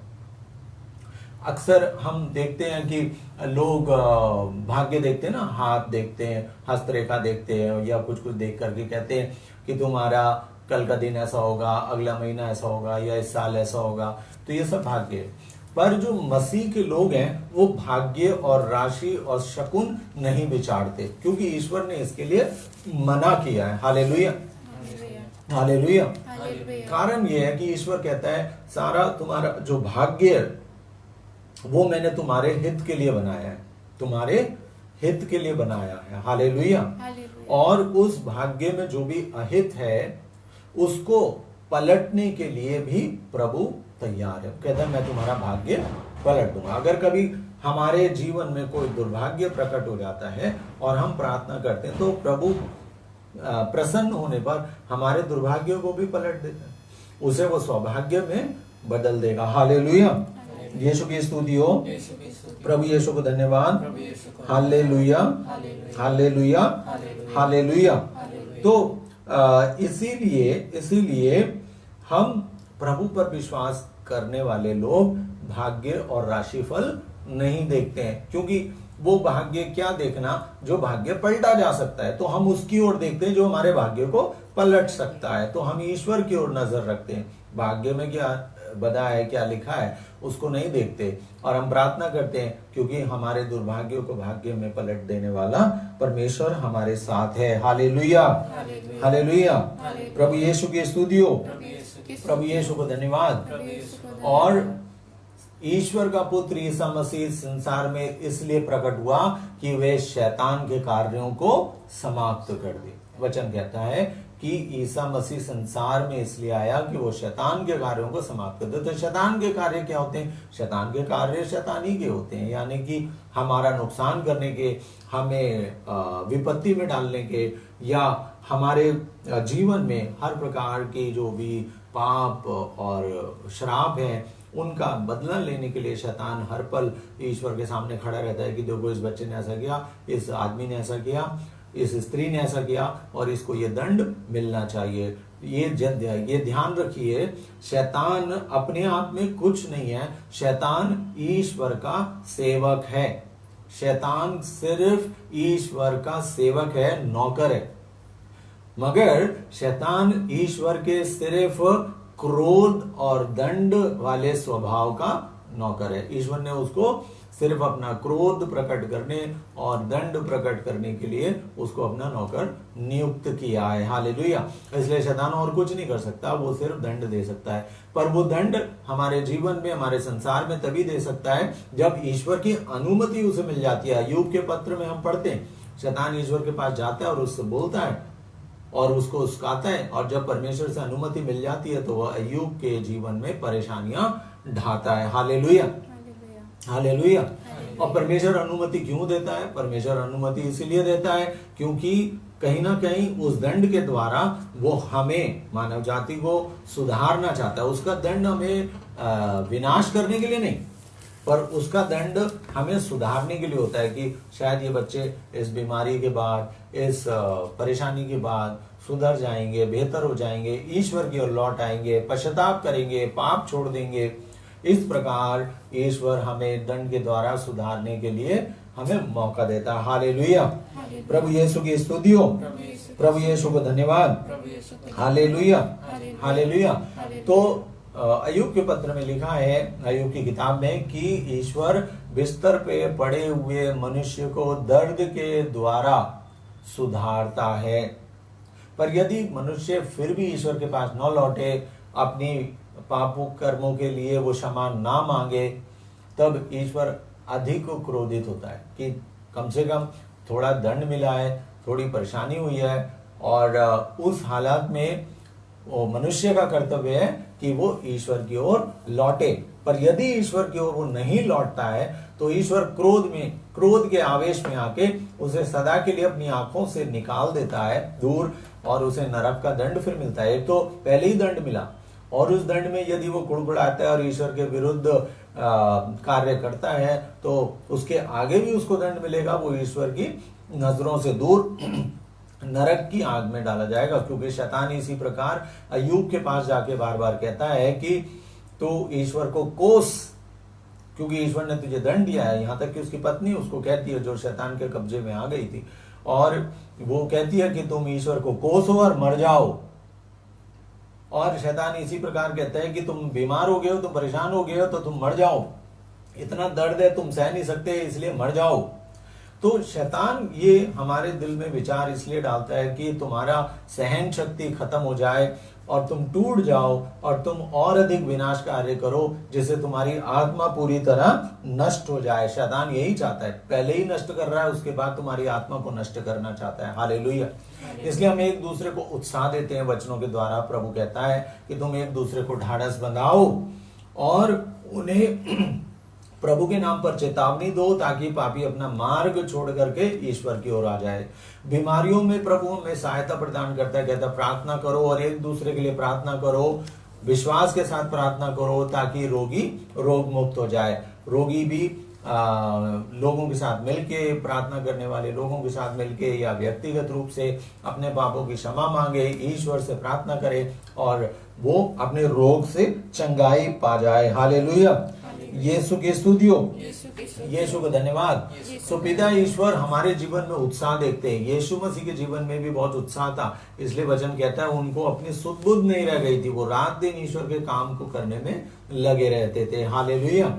अक्सर हम देखते हैं कि लोग भाग्य देखते हैं ना, हाथ देखते हैं, हस्तरेखा देखते हैं या कुछ कुछ देख करके कहते हैं कि तुम्हारा कल का दिन ऐसा होगा, अगला महीना ऐसा होगा या इस साल ऐसा होगा। तो ये सब भाग्य है। पर जो मसीह के लोग हैं वो भाग्य और राशि और शकुन नहीं विचारते, क्योंकि ईश्वर ने इसके लिए मना किया है। Hallelujah, hallelujah. कारण ये है कि ईश्वर कहता है सारा तुम्हारा जो भाग्य वो मैंने तुम्हारे हित के लिए बनाया है, तुम्हारे हित के लिए बनाया है। हालेलुया। और उस भाग्य में जो भी अहित है उसको पलटने के लिए भी प्रभु तैयार है। कहता है मैं तुम्हारा भाग्य पलट दूंगा। अगर कभी हमारे जीवन में कोई दुर्भाग्य प्रकट हो जाता है और हम प्रार्थना करते हैं तो प्रभु प्रसन्न होने पर हमारे दुर्भाग्यों को भी पलट देता है, उसे वो सौभाग्य में बदल देगा। हालेलुया, यीशु की स्तुति हो, प्रभु यीशु को धन्यवाद। Hallelujah, hallelujah, hallelujah. तो इसीलिए हम प्रभु पर विश्वास करने वाले लोग भाग्य और राशिफल नहीं देखते हैं, क्योंकि वो भाग्य क्या देखना जो भाग्य पलटा जा सकता है, तो हम उसकी ओर देखते हैं जो हमारे भाग्य को पलट सकता है। तो हम ईश्वर की ओर नजर रखते हैं, भाग्य में क्या बधा है, क्या लिखा है, उसको नहीं देखते। और हम प्रार्थना करते हैं क्योंकि हमारे दुर्भाग्यों को भाग्य में पलट देने वाला परमेश्वर हमारे साथ है। हालेलुया, हालेलुया, प्रभु यीशु की स्तुति हो, प्रभु यीशु को धन्यवाद। और ईश्वर का पुत्र ईसा मसीह संसार में इसलिए प्रकट हुआ कि वे शैतान के कार्यों को समाप्त कर दे। वचन कहता है कि ईसा मसीह संसार में इसलिए आया कि वो शैतान के कार्यों को समाप्त कर दे। तो शैतान के कार्य क्या होते हैं? शैतान के कार्य शैतानी के होते हैं, यानी कि हमारा नुकसान करने के, हमें विपत्ति में डालने के, या हमारे जीवन में हर प्रकार के जो भी पाप और श्राप हैं उनका बदला लेने के लिए शैतान हर पल ईश्वर के सामने खड़ा रहता है कि देखो इस बच्चे ने ऐसा किया, इस आदमी ने ऐसा किया, इस स्त्री ने ऐसा किया और इसको ये दंड मिलना चाहिए। ये ध्यान रखिए, शैतान अपने आप में कुछ नहीं है, शैतान ईश्वर का सेवक है। शैतान सिर्फ ईश्वर का सेवक है, नौकर है। मगर शैतान ईश्वर के सिर्फ क्रोध और दंड वाले स्वभाव का नौकर है। ईश्वर ने उसको सिर्फ अपना क्रोध प्रकट करने और दंड प्रकट करने के लिए उसको अपना नौकर नियुक्त किया है। हालेलुया। इसलिए शैतान और कुछ नहीं कर सकता, वो सिर्फ दंड दे सकता है। पर वो दंड हमारे जीवन में, हमारे संसार में तभी दे सकता है जब ईश्वर की अनुमति उसे मिल जाती है। अय्यूब के पत्र में हम पढ़ते हैं, शैतान ईश्वर के पास जाता है और उससे बोलता है और उसको उस्काता है, और जब परमेश्वर से अनुमति मिल जाती है तो वह अय्यूब के जीवन में परेशानियां ढाता है। Hallelujah, hallelujah. और परमेश्वर अनुमति क्यों देता है? परमेश्वर अनुमति इसलिए देता है क्योंकि कहीं ना कहीं उस दंड के द्वारा वो हमें, मानव जाति को सुधारना चाहता है। उसका दंड हमें विनाश करने के लिए नहीं, पर उसका दंड हमें सुधारने के लिए होता है कि शायद ये बच्चे इस बीमारी के बाद, इस परेशानी के बाद सुधर जाएंगे, बेहतर हो जाएंगे, ईश्वर की ओर लौट आएंगे, पश्चाताप करेंगे, पाप छोड़ देंगे। इस प्रकार ईश्वर हमें दंड के द्वारा सुधारने के लिए हमें मौका देता है। हालेलुया, प्रभु यीशु की स्तुति हो, प्रभु यीशु को धन्यवाद। Hallelujah, hallelujah. तो अय्यूब के पत्र में लिखा है, अय्यूब की किताब में, कि ईश्वर बिस्तर पे पड़े हुए मनुष्य को दर्द के द्वारा सुधारता है। पर यदि मनुष्य फिर भी ईश्वर के पास न लौटे, अपनी पापों कर्मों के लिए वो क्षमा ना मांगे, तब ईश्वर अधिक क्रोधित होता है कि कम से कम थोड़ा दंड मिला है, थोड़ी परेशानी हुई है, और उस हालात में वो मनुष्य का कर्तव्य है कि वो ईश्वर की ओर लौटे। पर यदि ईश्वर की ओर वो नहीं लौटता है तो ईश्वर क्रोध के आवेश में आके उसे सदा के लिए अपनी आंखों से निकाल देता है दूर, और उसे नरक का दंड फिर मिलता है। एक तो पहले ही दंड मिला, और उस दंड में यदि वो कुड़कुड़ाता है और ईश्वर के विरुद्ध कार्य करता है तो उसके आगे भी उसको दंड मिलेगा। वो ईश्वर की नजरों से दूर नरक की आग में डाला जाएगा। क्योंकि शैतान इसी प्रकार अय्यूब के पास जाके बार बार कहता है कि तू ईश्वर को कोस, क्योंकि ईश्वर ने तुझे दंड दिया है। यहाँ तक कि उसकी पत्नी उसको कहती है, जो शैतान के कब्जे में आ गई थी, और वो कहती है कि तुम ईश्वर को कोसो और मर जाओ। और शैतान इसी प्रकार कहता है कि तुम बीमार हो गए हो, तुम परेशान हो गए हो, तो तुम मर जाओ, इतना दर्द है तुम सह नहीं सकते, इसलिए मर जाओ। तो शैतान ये हमारे दिल में विचार इसलिए डालता है कि तुम्हारा सहन शक्ति खत्म हो जाए और तुम टूट जाओ और तुम और अधिक विनाश कार्य करो, जिससे तुम्हारी आत्मा पूरी तरह नष्ट हो जाए। शैतान यही चाहता है, पहले ही नष्ट कर रहा है, उसके बाद तुम्हारी आत्मा को नष्ट करना चाहता है। हालेलुया। इसलिए हम एक दूसरे को उत्साह देते हैं वचनों के द्वारा। प्रभु कहता है कि तुम एक दूसरे को ढाढ़स बंधाओ और उन्हें प्रभु के नाम पर चेतावनी दो ताकि पापी अपना मार्ग छोड़ करके ईश्वर की ओर आ जाए। बीमारियों में प्रभु हमें सहायता प्रदान करता है, कहता है प्रार्थना करो और एक दूसरे के लिए प्रार्थना करो, विश्वास के साथ प्रार्थना करो ताकि रोगी रोग मुक्त हो जाए। रोगी भी लोगों के साथ मिलके, प्रार्थना करने वाले लोगों के साथ मिलके या व्यक्तिगत रूप से अपने पापों की क्षमा मांगे, ईश्वर से प्रार्थना करे और वो अपने रोग से चंगाई पा जाए। हालेलुया, यीशु की स्तुति हो, यीशु को धन्यवाद। सो पिता ईश्वर हमारे जीवन में उत्साह देखते हैं। यीशु मसीह के जीवन में भी बहुत उत्साह था, इसलिए वचन कहता है उनको अपनी सुध बुध नहीं रह गई थी, वो रात दिन ईश्वर के काम को करने में लगे रहते थे। हालेलुया।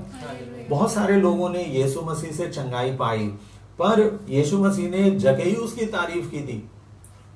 बहुत सारे लोगों ने यीशु मसीह से चंगाई पाई, पर यीशु मसीह ने जक्कैयूस की तारीफ की थी।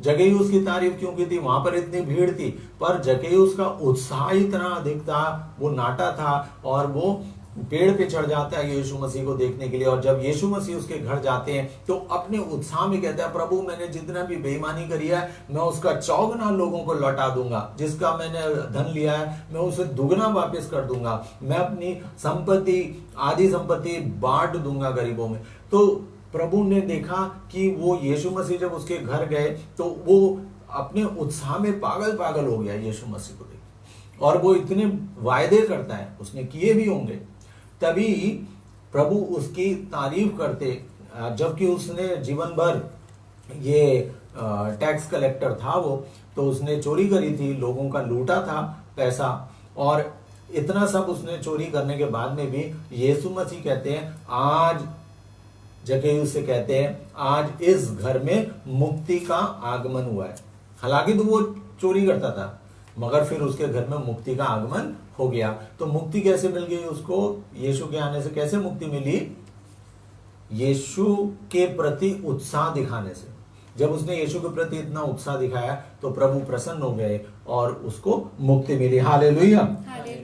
जक्कैयूस की तारीफ क्यों की थी? वहां पर इतनी भीड़ थी, पर जक्कैयूस का उत्साह इतना अधिक था, वो नाटा था और वो पेड़ पे चढ़ जाता है यीशु मसीह को देखने के लिए। और जब यीशु मसीह उसके घर जाते हैं तो अपने उत्साह में कहता है, प्रभु मैंने जितना भी बेईमानी करी है मैं उसका 4 गुना लोगों को लौटा दूंगा, जिसका मैंने धन लिया है मैं उसे दुगना वापस कर दूंगा, मैं अपनी संपत्ति आधी संपत्ति बांट दूंगा गरीबों में। तो प्रभु ने देखा कि वो यीशु मसीह जब उसके घर गए तो वो अपने उत्साह में पागल पागल हो गया यीशु मसीह को देख, और वो इतने वायदे करता है, उसने किए भी होंगे, तभी प्रभु उसकी तारीफ करते, जबकि उसने जीवन भर ये टैक्स कलेक्टर था वो, तो उसने चोरी करी थी, लोगों का लूटा था पैसा, और इतना सब उसने चोरी करने के बाद में भी यीशु मसीह कहते हैं आज जक्कैयूस से कहते हैं आज इस घर में मुक्ति का आगमन हुआ है। हालांकि तो वो चोरी करता था मगर फिर उसके घर में मुक्ति का आगमन हो गया। तो मुक्ति कैसे मिल गई उसको? यीशु के आने से कैसे मुक्ति मिली? यीशु के प्रति उत्साह दिखाने से। जब उसने यीशु के प्रति इतना उत्साह दिखाया तो प्रभु प्रसन्न हो गए और उसको मुक्ति मिली। हालेलुया,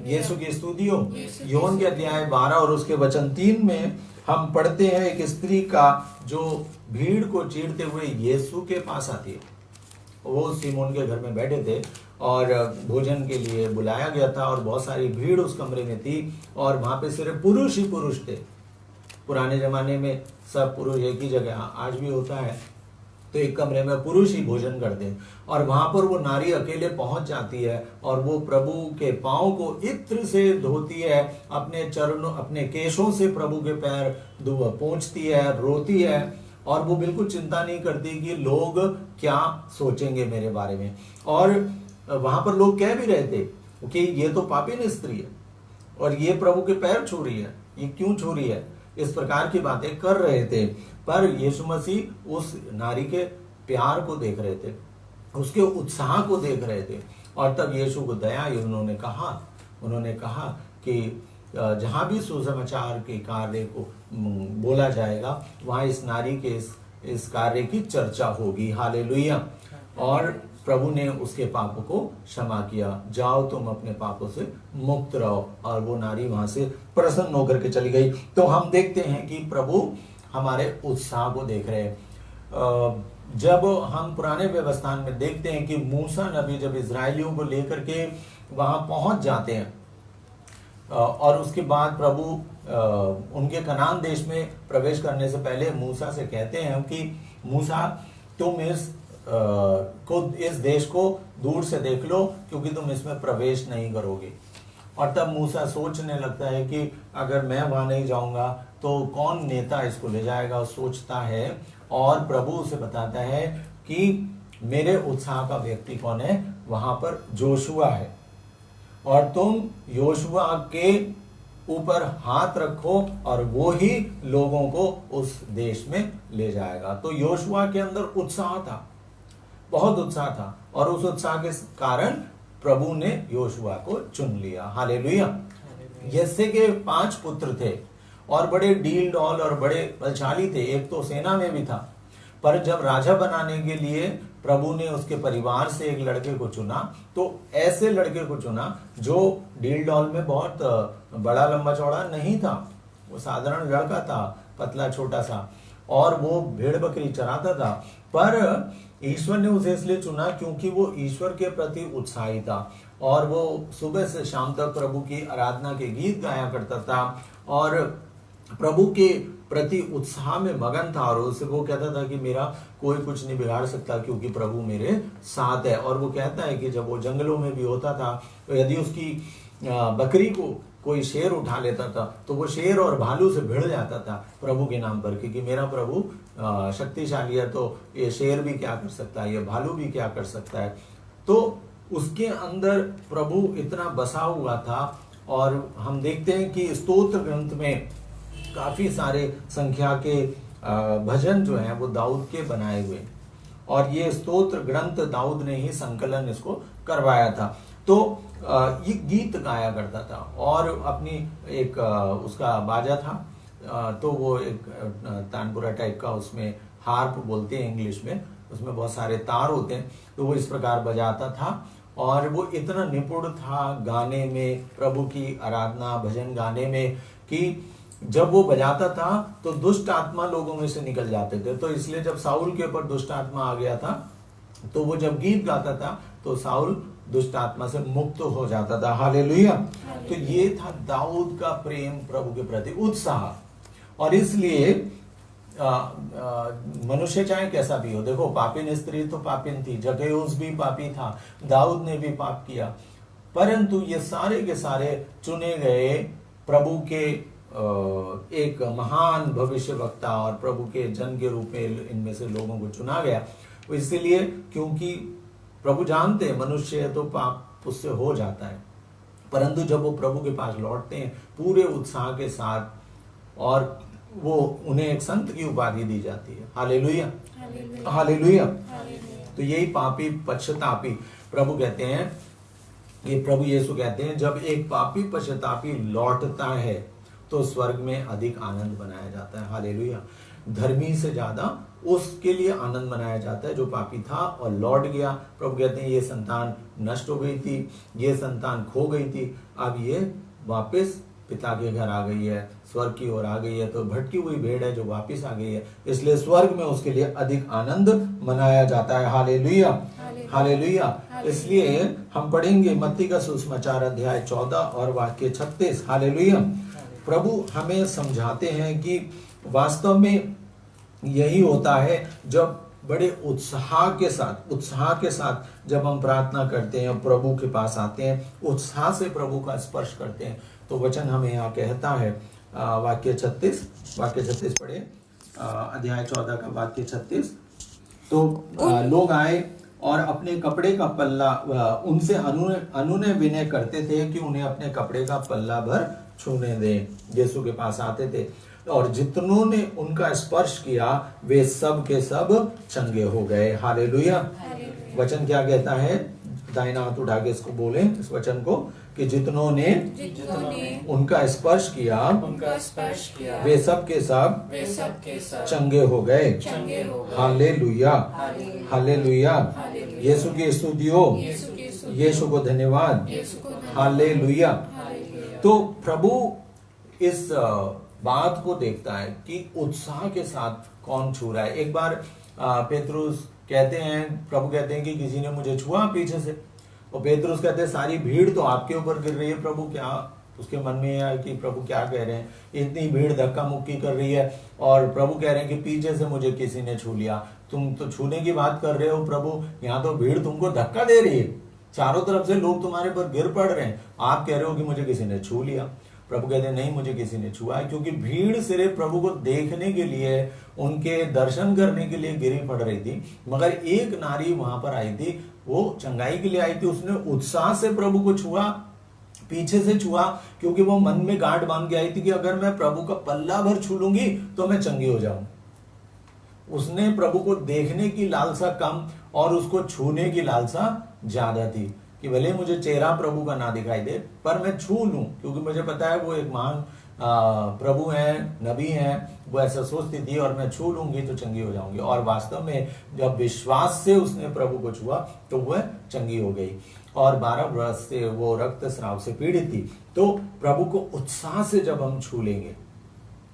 यीशु की स्तुति हो। योहन के अध्याय 12 और उसके वचन 3 में हम पढ़ते हैं एक स्त्री का जो भीड़ को चीरते हुए यीशु के पास आती है। वो सीमोन के घर में बैठे थे और भोजन के लिए बुलाया गया था और बहुत सारी भीड़ उस कमरे में थी और वहां पे सिर्फ पुरुष ही पुरुष थे। पुराने जमाने में सब पुरुष एक ही जगह, आज भी होता है, तो एक कमरे में पुरुष ही भोजन करते हैं और वहां पर वो नारी अकेले पहुंच जाती है और वो प्रभु के पांव को इत्र से धोती है, अपने चरणों अपने केशों से प्रभु के पैर पोंछती है, रोती है और वो बिल्कुल चिंता नहीं करती कि लोग क्या सोचेंगे मेरे बारे में। और वहां पर लोग कह भी रहे थे कि ये तो पापी स्त्री है और ये प्रभु के पैर छू रही है, ये क्यों छू रही है, इस प्रकार की बातें कर रहे थे। पर यीशु मसीह उस नारी के प्यार को देख रहे थे, उसके उत्साह को देख रहे थे और तब यीशु को दया आई। उन्होंने कहा कि जहां भी सुसमाचार के कार्य को बोला जाएगा वहां इस नारी के इस कार्य की चर्चा होगी। हालेलुया। और प्रभु ने उसके पापों को क्षमा किया, जाओ तुम अपने पापों से मुक्त रहो, और वो नारी वहां से प्रसन्न होकर के चली गई। तो हम देखते हैं कि प्रभु हमारे उत्साह को देख रहे हैं। जब हम पुराने व्यवस्थान में देखते हैं कि मूसा नबी जब इजरायलियों को लेकर के वहां पहुंच जाते हैं और उसके बाद प्रभु उनके कनान देश में प्रवेश करने से पहले मूसा से कहते हैं कि मूसा तुम इस देश को दूर से देख लो क्योंकि तुम इसमें प्रवेश नहीं करोगे। और तब मूसा सोचने लगता है कि अगर मैं वहां नहीं जाऊंगा तो कौन नेता इसको ले जाएगा, सोचता है और प्रभु उसे बताता है कि मेरे उत्साह का व्यक्ति कौन है, वहां पर जोशुआ है और तुम योशुआ के ऊपर हाथ रखो और वो ही लोगों को उस देश में ले जाएगा। तो योशुआ के अंदर उत्साह था, बहुत उत्साह था और उस उत्साह के कारण प्रभु ने योशुआ को चुन लिया। हालेलुया। यस्से के 5 पुत्र थे और बड़े डील डॉल और बड़े बलशाली थे, एक तो सेना में भी था, पर जब राजा बनाने के लिए प्रभु ने उसके परिवार से एक लड़के को चुना, तो ऐसे लड़के को चुना जो डील डॉल में बहुत बड़ा लंबा चौड़ा नहीं था, वो साधारण लड़का था, पतला छोटा सा, और वो भेड़ बकरी चराता था। पर ईश्वर ने उसे इसलिए चुना क्योंकि वो ईश्वर के प्रति उत्साही था और वो सुबह से शाम तक प्रभु की आराधना के गीत गाया करता था और प्रभु के प्रति उत्साह में मगन था और उसे वो कहता था कि मेरा कोई कुछ नहीं बिगाड़ सकता क्योंकि प्रभु मेरे साथ है। और वो कहता है कि जब वो जंगलों में भी होता था तो यदि उसकी बकरी को कोई शेर उठा लेता था तो वो शेर और भालू से भिड़ जाता था प्रभु के नाम पर, क्योंकि मेरा प्रभु शक्तिशाली है तो ये शेर भी क्या कर सकता है, ये भालू भी क्या कर सकता है। तो उसके अंदर प्रभु इतना बसा हुआ था। और हम देखते हैं कि स्तोत्र ग्रंथ में काफी सारे संख्या के भजन जो हैं वो दाऊद के बनाए हुए, और ये स्तोत्र ग्रंथ दाऊद ने ही संकलन इसको करवाया था। तो ये गीत गाया करता था और अपनी एक उसका बाजा था, तो वो एक तानपुरा टाइप का, उसमें हार्प बोलते हैं इंग्लिश में, उसमें बहुत सारे तार होते हैं, तो वो इस प्रकार बजाता था। और वो इतना निपुण था गाने में, प्रभु की आराधना भजन गाने में, कि जब वो बजाता था तो दुष्ट आत्मा लोगों में से निकल जाते थे। तो इसलिए जब साउल के ऊपर दुष्ट आत्मा आ गया था तो वो जब गीत गाता था तो साउल दुष्ट आत्मा से मुक्त हो जाता था। हालेलुया। तो ये था दाऊद का प्रेम प्रभु के प्रति, उत्साह। और इसलिए मनुष्य चाहे कैसा भी हो, देखो पापिन स्त्री तो पापिन थी, जक्कैऊस भी पापी था, दाऊद ने भी पाप किया, परंतु ये सारे के सारे चुने गए प्रभु के एक महान भविष्य वक्ता और प्रभु के जन के रूप में इनमें से लोगों को चुना गया। इसलिए क्योंकि प्रभु जानते हैं मनुष्य है तो पाप उससे हो जाता है, परंतु जब वो प्रभु के पास लौटते हैं पूरे उत्साह के साथ, और वो उन्हें एक संत की उपाधि दी जाती है। Hallelujah, hallelujah. तो यही पापी पश्चातापी प्रभु कहते हैं, ये प्रभु यीशु कहते हैं, जब एक पापी पश्चातापी लौटता है तो स्वर्ग में अधिक आनंद मनाया जाता है। हालेलुया। धर्मी से ज्यादा उसके लिए आनंद मनाया जाता है जो पापी था और लौट गया। प्रभु कहते हैं ये संतान नष्ट हो गई थी, ये संतान खो गई थी, अब ये वापस पिता के घर आ गई है, स्वर्ग की ओर आ गई है। तो भटकी हुई भेड़ है जो वापस आ गई है, इसलिए स्वर्ग में उसके लिए अधिक आनंद मनाया जाता है। Hallelujah, hallelujah. इसलिए हम पढ़ेंगे मत्ती का सुसमाचार अध्याय 14 और वाक्य 36। हालेलुया। प्रभु हमें समझाते हैं कि वास्तव में यही होता है जब बड़े उत्साह के साथ जब हम प्रार्थना करते हैं, प्रभु के पास आते हैं, उत्साह से प्रभु का स्पर्श करते हैं। तो वचन हमें यहाँ कहता है वाक्य 36 पढ़े, अध्याय 14 का वाक्य 36। तो लोग आए और अपने कपड़े का पल्ला उनसे अनुनय विनय करते थे कि उन्हें अपने कपड़े का पल्ला भर छूने दें। यीशु के पास आते थे और जितनों ने उनका स्पर्श किया वे सब के सब चंगे हो गए। हालेलुया। वचन क्या कहता है? दाहिना हाथ उठा के इसको बोले, इस वचन को, कि जितनों ने उनका स्पर्श किया वे सब के सब चंगे हो गए। Hallelujah, hallelujah. यीशु की स्तुति हो, यीशु को धन्यवाद। हालेलुया। तो प्रभु इस बात को देखता है कि उत्साह के साथ कौन छू रहा है। एक बार पेतरुस कहते हैं, प्रभु कहते हैं कि किसी ने मुझे छुआ पीछे से, और पेतरुस कहते हैं सारी भीड़ तो आपके ऊपर गिर रही है प्रभु, क्या उसके मन में है कि प्रभु क्या कह रहे हैं, इतनी भीड़ धक्का मुक्की कर रही है और प्रभु कह रहे हैं कि पीछे से मुझे किसी ने छू लिया। तुम तो छूने की बात कर रहे हो प्रभु, यहाँ तो भीड़ तुमको धक्का दे रही है, चारों तरफ से लोग तुम्हारे पर गिर पड़ रहे हैं, आप कह रहे हो कि मुझे किसी ने छू लिया। प्रभु कहते हैं नहीं, मुझे किसी ने छुआ है, क्योंकि भीड़ सिर्फ प्रभु को देखने के लिए, उनके दर्शन करने के लिए गिरी पड़ रही थी, मगर एक नारी वहां पर आई थी, वो चंगाई के लिए आई थी। उसने उत्साह से प्रभु को छुआ, पीछे से छुआ, क्योंकि वो मन में गांठ बांध के आई थी कि अगर मैं प्रभु का पल्ला भर छू लूंगी तो मैं चंगी हो जाऊं। उसने प्रभु को देखने की लालसा कम और उसको छूने की लालसा ज्यादा थी, कि भले मुझे चेहरा प्रभु का ना दिखाई दे पर मैं छू लूं, क्योंकि मुझे पता है वो एक महान प्रभु हैं, नबी हैं, वो ऐसा सोचती थी, और मैं छू लूंगी तो चंगी हो जाऊंगी। और वास्तव में जब विश्वास से उसने प्रभु को छुआ तो वह चंगी हो गई, और 12 वर्ष से वो रक्तस्राव से पीड़ित थी। तो प्रभु को उत्साह से जब हम छू लेंगे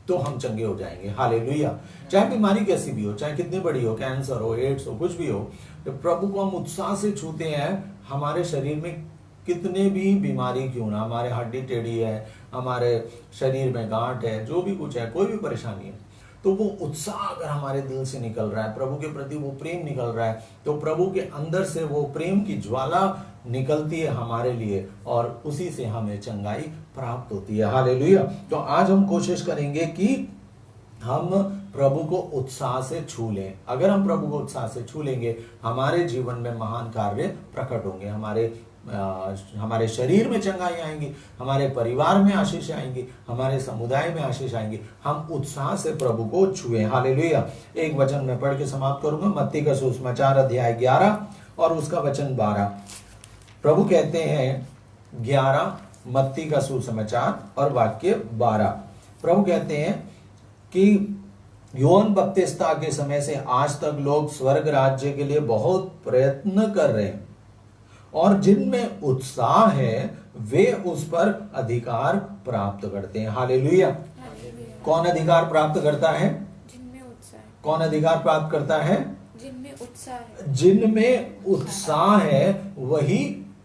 तो हम चंगे हो जाएंगे। हालेलुया। चाहे बीमारी कैसी भी हो, चाहे कितनी बड़ी हो, कैंसर हो, एड्स हो, कुछ भी हो, तो प्रभु को हम उत्साह से छूते हैं। हमारे शरीर में कितने भी बीमारी क्यों ना, हमारे हड्डी टेढ़ी है, हमारे शरीर में गांठ है, जो भी कुछ है, कोई भी परेशानी है, तो वो उत्साह अगर हमारे दिल से निकल रहा है, प्रभु के प्रति वो प्रेम निकल रहा है, तो प्रभु के अंदर से वो प्रेम की ज्वाला निकलती है हमारे लिए, और उसी से हमें चंगाई प्राप्त होती है। हालेलुया। तो आज हम कोशिश करेंगे कि हम प्रभु को उत्साह से छू लें। अगर हम प्रभु को उत्साह से छू लेंगे, हमारे जीवन में महान कार्य प्रकट होंगे, हमारे शरीर में चंगाई आएंगी, हमारे परिवार में आशीष आएंगी, हमारे समुदाय में आशीष आएंगी। हम उत्साह से प्रभु को छुए। हालेलुया। एक वचन मैं पढ़ के समाप्त करूंगा, मत्ती का सुसमाचार अध्याय 11 और उसका वचन 12। प्रभु कहते हैं 11 मत्ती का सुसमाचार और वाक्य 12। प्रभु कहते हैं कि योहन बपतिस्मा के समय से आज तक लोग स्वर्ग राज्य के लिए बहुत प्रयत्न कर रहे हैं, और जिनमें उत्साह है वे उस पर अधिकार प्राप्त करते हैं। हालेलुया। कौन अधिकार प्राप्त करता है? जिनमें उत्साह है। कौन अधिकार प्राप्त करता है? जिनमें उत्साह है। जिनमें उत्साह है वही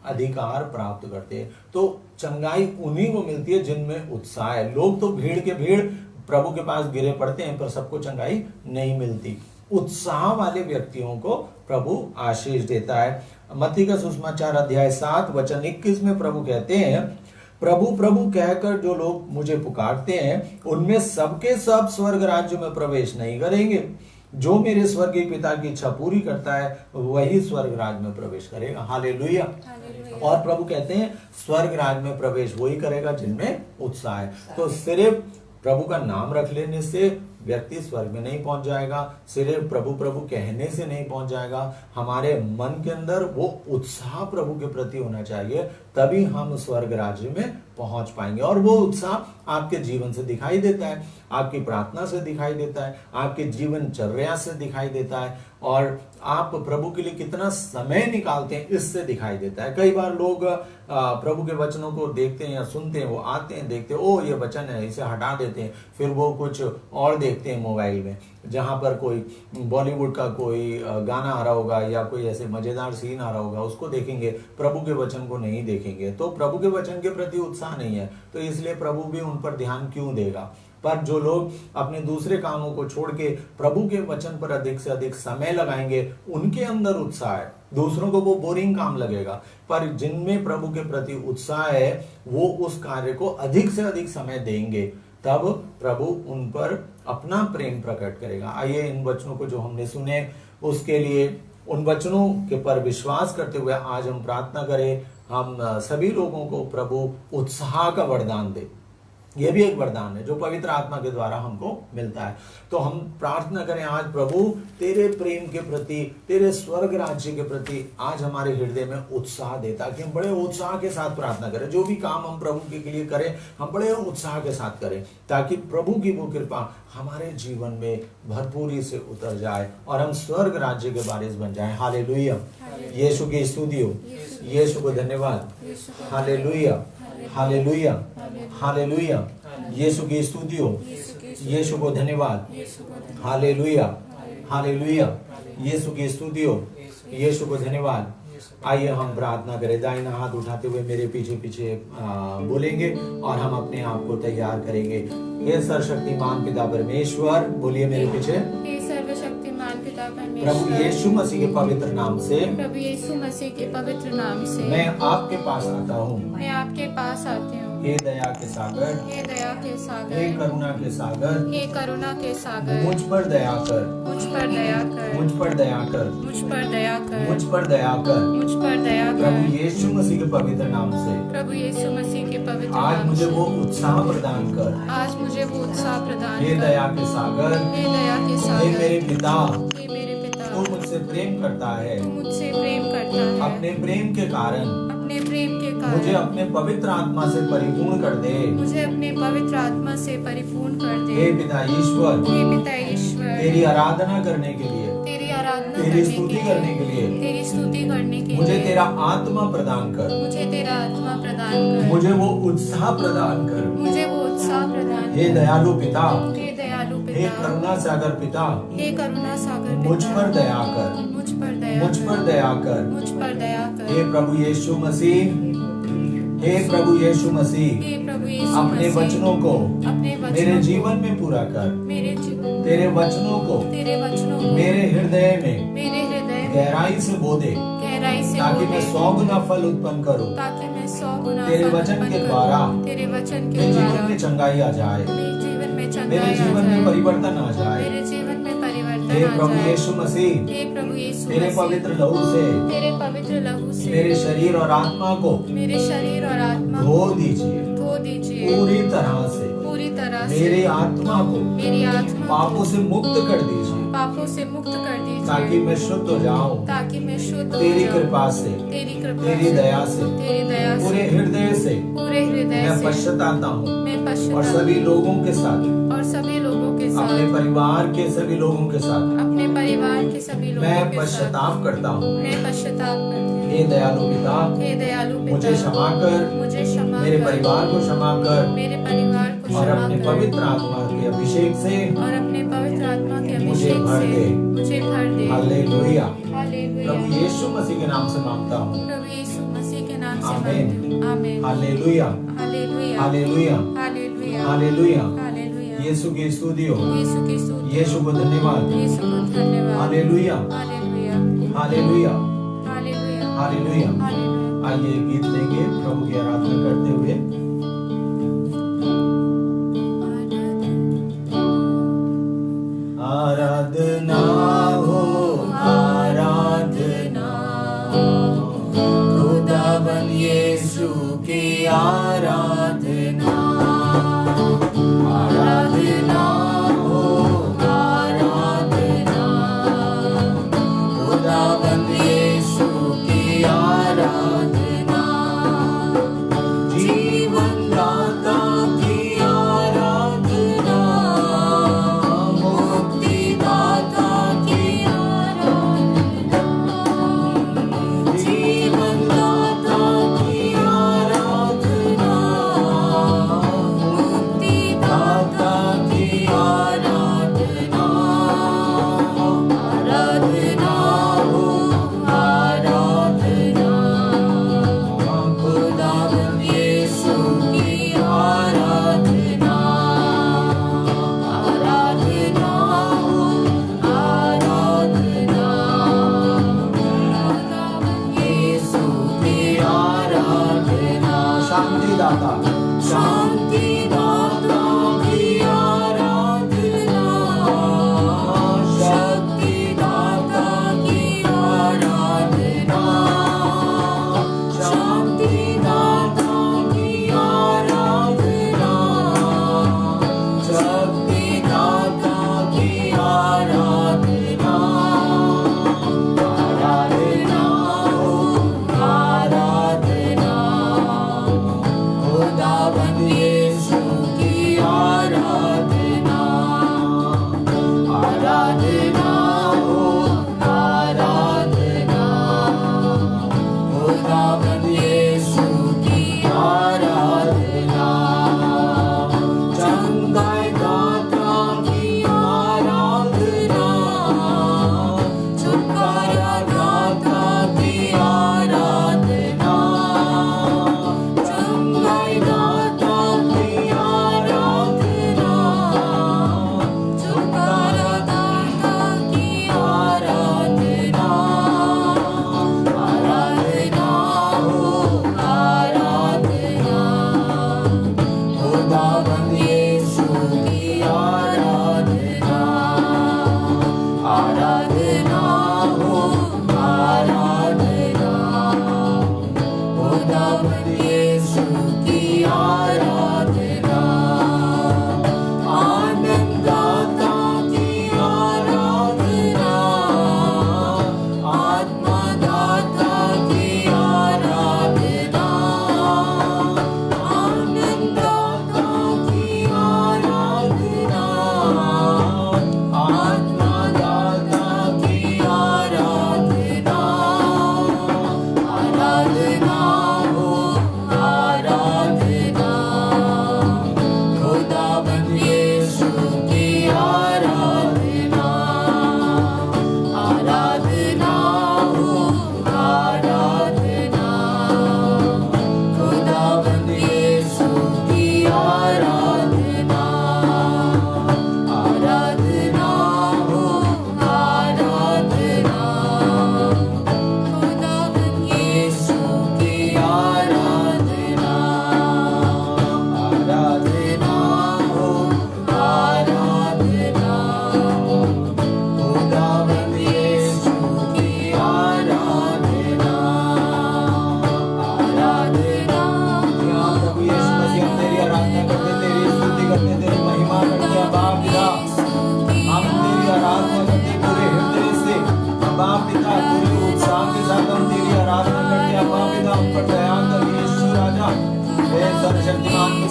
अधिकार प्राप्त करते हैं। तो चंगाई उन्हीं को मिलती है जिनमें उत्साह है। लोग तो भीड़ के भीड़ प्रभु के पास गिरे पड़ते हैं, पर सबको चंगाई नहीं मिलती। उत्साह वाले व्यक्तियों को प्रभु आशीष देता है। मत्ती का सुसमाचार अध्याय 7 वचन 21 में प्रभु कहते हैं, प्रभु प्रभु कहकर जो लोग मुझे पुकारते हैं उनमें सबके सब स्वर्ग राज्य में प्रवेश नहीं करेंगे, जो मेरे स्वर्गीय पिता की इच्छा पूरी करता है वही स्वर्ग राज्य में प्रवेश करेगा। हालेलुया। और प्रभु कहते हैं स्वर्ग राज्य में प्रवेश वही करेगा जिनमें उत्साह है। तो सिर्फ प्रभु का नाम रख लेने से व्यक्ति स्वर्ग में नहीं पहुंच जाएगा, सिर्फ प्रभु प्रभु कहने से नहीं पहुंच जाएगा। हमारे मन के अंदर वो उत्साह प्रभु के प्रति होना चाहिए, तभी हम स्वर्ग राज्य में पहुंच पाएंगे। और वो उत्साह आपके जीवन से दिखाई देता है, आपकी प्रार्थना से दिखाई देता है, आपके जीवनचर्या से दिखाई देता है, और आप प्रभु के लिए कितना समय निकालते हैं इससे दिखाई देता है। कई बार लोग प्रभु के वचनों को देखते हैं या सुनते हैं, वो आते हैं, देखते हैं, ओ ये वचन है, इसे हटा देते हैं, फिर वो कुछ और देखते हैं मोबाइल में, जहां पर कोई बॉलीवुड का कोई गाना आ रहा होगा या कोई ऐसे मजेदार सीन आ रहा होगा, उसको देखेंगे, प्रभु के वचन को नहीं देखेंगे। तो प्रभु के वचन के प्रति उत्साह नहीं है, तो इसलिए प्रभु भी उन पर ध्यान क्यों देगा। पर जो लोग अपने दूसरे कामों को छोड़ के प्रभु के वचन पर अधिक से अधिक समय लगाएंगे, उनके अंदर उत्साह है। दूसरों को वो बोरिंग काम लगेगा, पर जिनमें प्रभु के प्रति उत्साह है वो उस कार्य को अधिक से अधिक समय देंगे, तब प्रभु उन पर अपना प्रेम प्रकट करेगा। आइए इन वचनों को जो हमने सुने उसके लिए, उन वचनों के पर विश्वास करते हुए आज हम प्रार्थना करें, हम सभी लोगों को प्रभु उत्साह का वरदान दे। यह भी एक वरदान है जो पवित्र आत्मा के द्वारा हमको मिलता है। तो हम प्रार्थना करें आज, प्रभु तेरे प्रेम के प्रति, तेरे स्वर्ग राज्य के प्रति आज हमारे हृदय में उत्साह दे, ताकि हम बड़े उत्साह के साथ प्रार्थना करें। जो भी काम हम प्रभु के लिए करें, हम बड़े उत्साह के साथ करें, ताकि प्रभु की वो कृपा हमारे जीवन में भरपूरी से उतर जाए और हम स्वर्ग राज्य के वारिस बन जाएं। हालेलुया। यीशु की स्तुति हो, यीशु को धन्यवाद। Hallelujah, hallelujah, hallelujah. यीशु की स्तुति हो, यीशु को धन्यवाद। Hallelujah, hallelujah. यीशु की स्तुति हो, यीशु को धन्यवाद। आइए हम प्रार्थना करें, दाहिना हाथ उठाते हुए मेरे पीछे पीछे बोलेंगे और हम अपने आप को तैयार करेंगे। हे सर्वशक्तिमान पिता परमेश्वर, बोलिए मेरे पीछे। हे सर्वशक्तिमान पिता परमेश्वर, प्रभु यीशु मसीह के पवित्र नाम से, प्रभु यीशु मसीह के पवित्र नाम से मैं आपके पास आता हूँ। मैं आपके पास आती हूँ। हे दया के सागर, हे दया के हे सागर, करुणा के सागर, हे करुणा के सागर, मुझ पर दया कर, मुझ पर दया कर, मुझ पर दया कर, मुझ पर दया कर, मुझ पर दया कर। मुझ पर दया प्रभु कर। यीशु मसीह के पवित्र नाम से प्रभु यीशु मसीह के पवित्र आज नाम मुझे से वो उत्साह प्रदान कर। आज मुझे वो उत्साह प्रदान हे कर। दया के सागर, हे दया के हे सागर, मेरे पिता, हे मेरे पिता, तू मुझसे प्रेम करता है। तू मुझसे प्रेम करता है। अपने प्रेम के कारण अपने प्रेम के मुझे कारण अपने पवित्र आत्मा से परिपूर्ण कर दे। मुझे अपने पवित्र आत्मा से परिपूर्ण कर दे। हे पिता ईश्वर, हे पिता ईश्वर, तेरी आराधना करने के लिए, तेरी आराधना तेरी स्तुति करने के लिए तेरी स्तुति करने के मुझे लिए तेरा आत्मा प्रदान कर। मुझे तेरा आत्मा प्रदान कर। मुझे वो उत्साह प्रदान कर मुझे वो उत्साह उत्साह प्रदान हे कर। दयालु पिता, हे दयालु हे पिता, करुणा सागर पिता, हे करुणा सागर मुझ पिता, पर दया कर, मुझ पर दया मुझ पर दया कर। मुझ पर दया कर। हे प्रभु यीशु मसीह, हे प्रभु यीशु मसीह, हे प्रभु यीशु अपने मसीह, वचनों को अपने वचनों मेरे को जीवन में पूरा कर। मेरे तेरे वचनों को तेरे वचनों को मेरे हृदय में मेरे हृदय में गहराई से बो दे, गहराई से ताकि बो मैं दे, 100 गुना फल उत्पन्न करूं। ताकि मैं 100 गुना तेरे फल वचन उत्पन्न के करूं। द्वारा तेरे वचन के मेरे द्वारा जीवन में चंगाई आ जाए, मेरे जीवन में मेरे चंगाई आ जीवन में जाए, परिवर्तन आ जाए। मेरे जीवन में हे परिवर्तन आ प्रभु जाए। यीशु मसीह, हे प्रभु यीशु तेरे मसीह, पवित्र लहू से तेरे पवित्र लहू से मेरे शरीर और आत्मा को मेरे शरीर और आत्मा धो को दीजिए धो दीजिए पूरी तरह से। पूरी तरह से। मेरी आत्मा को मेरी आत्मा पापों से मुक्त कर दीजिए, पापों से मुक्त कर दीजिए, ताकि मैं शुद्ध हो जाऊं ताकि मैं शुद्ध हो तेरी जाऊं। कृपा से, तेरी कृपा तेरी से, दया से, तेरी दया से, पूरे हृदय से पूरे हृदय मैं से पश्चातापता हूँ मैं और पश्चाताप सभी लोगों के साथ, और सभी लोगों के अपने साथ, परिवार के सभी लोगों के साथ अपने परिवार के सभी लोगों मैं के साथ पश्चाताप करता हूँ। मैं पश्चाताप करती हूँ। हे दयालु पिता, हे दयालु पिता, मुझे क्षमा कर, मुझे क्षमा मेरे कर, परिवार को क्षमा कर मेरे परिवार को और क्षमा अपने कर, पवित्र आत्मा के अभिषेक से और अपने पवित्र आत्मा के मुझे अभिषेक भर से दे। मुझे भर दे। हालेलुया। हालेलुया। प्रभु यीशु मसीह के नाम से मांगता हूँ, प्रभु यीशु मसीह के नाम से आमीन। मांगती हूँ। आमीन। Hallelujah, hallelujah. Hallelujah, hallelujah. Hallelujah. Hallelujah. Yeshu की स्तुति हो, यीशु की स्तुति। यीशु को धन्यवाद। यीशु को धन्यवाद। Hallelujah, hallelujah. Hallelujah, hallelujah. Hallelujah. Hallelujah. आइए गीत लेंगे प्रभु की आराधना करते हुए। आराधना हो, आराधना, खुदावन यीशु की आराधना। आराधना हो, आराधना, खुदावन यीशु की आराधना। जीवन दाता की आराधना, मुक्ति दाता की आराधना, जीवन दाता की आराधना,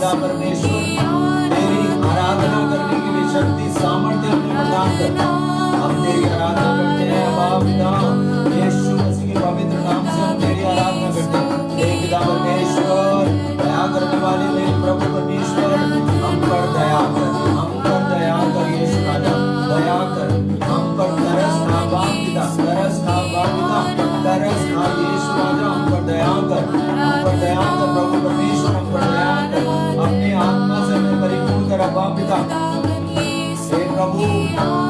पिता परमेश्वर तेरी आराधना करने के लिए शक्ति सामर्थ्य हमें प्रदान कर। हम तेरी आराधना करते हैं बाप पिता यीशु मसीह के पवित्र नाम से हम तेरी आराधना करते हैं। हे पिता परमेश्वर दया करने वाले मेरे प्रभु परमेश्वर हम पर दया कर, हम पर दया कर यीशु राजा, दया कर हम पर तरस खा बाप पिता, तरस खा बाप पिता, तरस खा यीशु राजा, हम पर दया कर, हम पर दया कर प्रभु परमेश्वर, हम पर दया कर, अपने आत्मा से हमें परिपूर्ण कर बाप पिता। हे प्रभु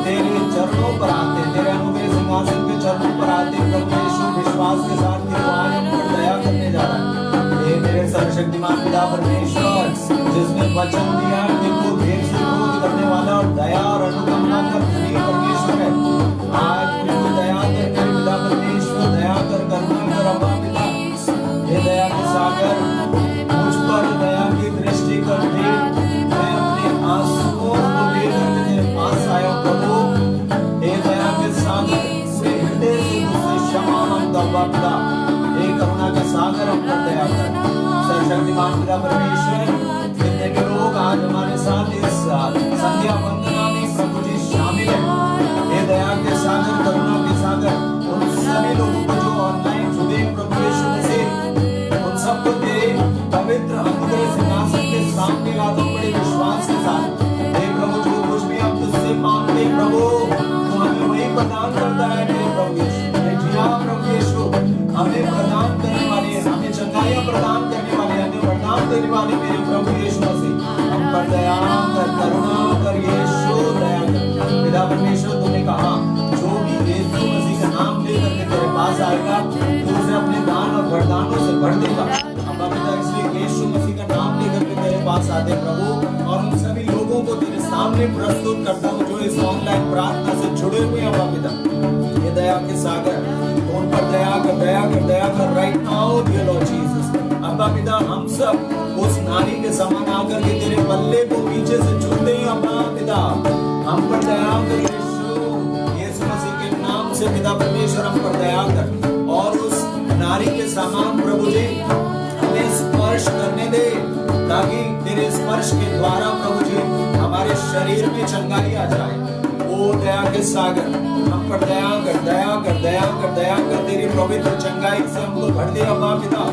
तेरे चरणों पर आते, तेरे अनुग्रह सिंहासन के चरणों पर आते प्रभु यीशु विश्वास के साथ कि तू आज हम पर दया करने जा रहा है। हे मेरे सर्वशक्तिमान पिता परमेश्वर जिसने वचन दिया देखो देर से क्रोध करने वाला और दया और अनुकंपा का धनी परमेश्वर है। आज मुझे दया कर मेरे पिता परमेश्वर, दया कर, करुणा कर अब्बा पिता। हे दया के सागर मुझ पर दया की दृष्टि कर दे। मैं अपने आंसुओं को लेकर तेरे पास आया प्रभु। हे दया के सागर पूरे हृदय से मुझसे क्षमा मांगता अब्बा पिता। हे करुणा के सागर हम पर दया कर। सर्वशक्तिमान पिता परमेश्वर जितने भी लोग आज हमारे साथ इस संध्या वंदना में प्रभु जी शामिल है, हे दया के सागर, करुणा के सागर, उन सभी लोगों को जो ऑनलाइन जुड़े प्रभु यीशु मसीह उन सबको तेरे पवित्र अनुग्रह सिंहासन के सामने लाता हूं बड़े विश्वास के साथ। हे प्रभु जो कुछ भी हम तुझसे मांगते प्रभु तू हमें वही प्रदान करता है मेरे प्रभु यीशु। हे जी हाँ प्रभु यीशु हमें प्रदान करने वाले, हमें चंगाइयां प्रदान करने वाले, हमें वरदान देने वाले मेरे प्रभु यीशु मसीह हम पर दया कर, करुणा कर यीशु, दया कर। पिता परमेश्वर तूने कहा जो भी यीशु मसीह का नाम लेकर के तेरे पास आएगा तू उसे अपने दान और वरदानों से भर देगा। अब्बा पिता इसलिए यीशु मसीह का नाम लेकर के तेरे पास आते प्रभु और उन सभी लोगों को तेरे सामने प्रस्तुत करता हूँ जो इस ऑनलाइन प्रार्थना से जुड़े हुए हैं अब्बा पिता। ये दया के सागर उन पर दया कर, दया कर, दया कर right now dear Lord Jesus. अब्बा पिता हम सब उस नारी के समान आकर के तेरे पल्ले को पीछे से छूते हैं अब्बा पिता। हम पर दया कर यीशु मसीह के नाम से पिता परमेश्वर हम पर दया कर और उस नारी के समान प्रभु जी हमें स्पर्श करने दे ताकि तेरे स्पर्श के द्वारा प्रभु जी हमारे शरीर में चंगाई आ जाए। ओ दया के सागर हम पर दया कर, दया कर, दया कर, दया कर, तेरी पवित्र चंगाई से हमको भर दे अब्बा पिता।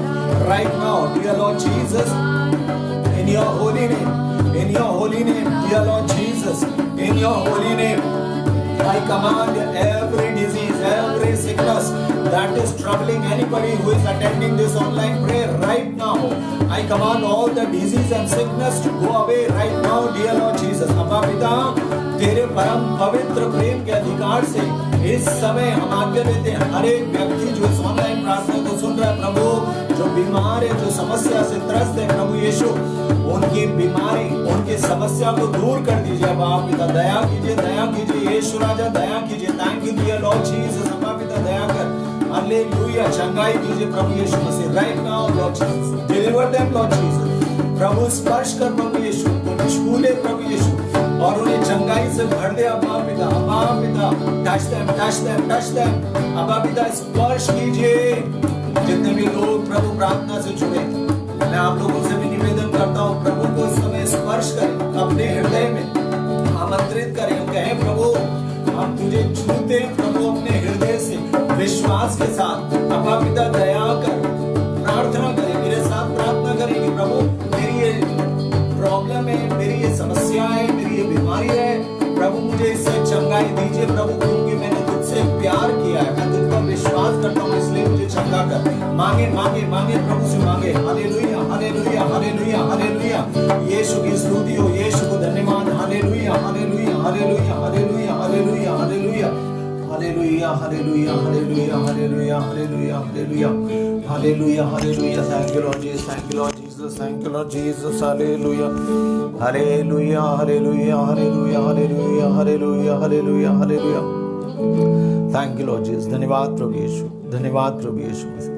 Right now dear Lord Jesus in your holy name, in your holy name dear Lord Jesus, in your holy name I command every disease, every sickness that is troubling anybody who is attending this online prayer right now. I command all the disease and sickness to go away right now dear Lord Jesus. अब्बा पिता तेरे परम पवित्र प्रेम के अधिकार से इस समय हम आज्ञा देते हैं हर एक व्यक्ति जो इस ऑनलाइन प्रार्थना को सुन रहा है प्रभु, जो बीमार है, जो समस्या से त्रस्त है प्रभु यीशु उनकी बीमारी, उनकी समस्या को दूर कर दीजिए बाप पिता। दया कीजिए यीशु राजा, दया कीजिए। Thank you dear Lord Jesus. अब्बा पिता दया कर, हालेलुया। चंगाई कीजिए प्रभु यीशु मसीह right now Lord Jesus. Deliver them Lord Jesus. प्रभु स्पर्श कर प्रभु यीशु, उन्हें छू ले प्रभु यीशु और उन्हें चंगाई से भर दे अब्बा पिता। अब्बा पिता touch them, touch them, touch them. अब्बा पिता स्पर्श कीजिए जितने भी लोग प्रभु प्रार्थना से जुड़े। मैं आप लोगों से भी निवेदन करता हूँ प्रभु को इस समय स्पर्श करें, अपने हृदय में आमंत्रित करें, कहें प्रभु हम तुझे छूते प्रभु अपने हृदय से विश्वास के साथ। अब्बा पिता दया कर, प्रार्थना करें, मेरे साथ प्रार्थना करें कि प्रभु मेरी ये प्रॉब्लम है, मेरी ये समस्या है, मेरी ये बीमारी है प्रभु मुझे इससे चंगाई दीजिए प्रभु, क्योंकि मैंने तुझसे प्यार किया है, मैं तुझ पर विश्वास करता हूँ इसलिए मुझे चंगा कर। मांगे मांगे मांगे प्रभु से मांगे। Hallelujah hallelujah hallelujah hallelujah. Yeshu की स्तुति हो, यीशु को धन्यवाद। Hallelujah hallelujah hallelujah hallelujah hallelujah hallelujah hallelujah hallelujah hallelujah hallelujah hallelujah hallelujah hallelujah hallelujah. Thank you Lord Jesus, thank you Lord Jesus, thank you Lord Jesus. Hallelujah hallelujah hallelujah hallelujah hallelujah hallelujah hallelujah hallelujah. Thank you Lord Jesus. धन्यवाद प्रभु यीशु, धन्यवाद प्रभु Yeshu.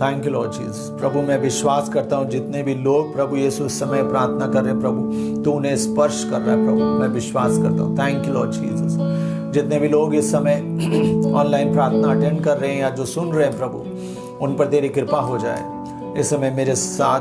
Thank you Lord Jesus. प्रभु मैं विश्वास करता हूँ जितने भी लोग प्रभु यीशु इस समय प्रार्थना कर रहे हैं प्रभु तो उन्हें स्पर्श कर रहा है प्रभु, मैं विश्वास करता हूँ। Thank you Lord Jesus. जितने भी लोग इस समय ऑनलाइन प्रार्थना अटेंड कर रहे हैं या जो सुन रहे हैं प्रभु उन पर तेरी कृपा हो जाए। इस समय मेरे साथ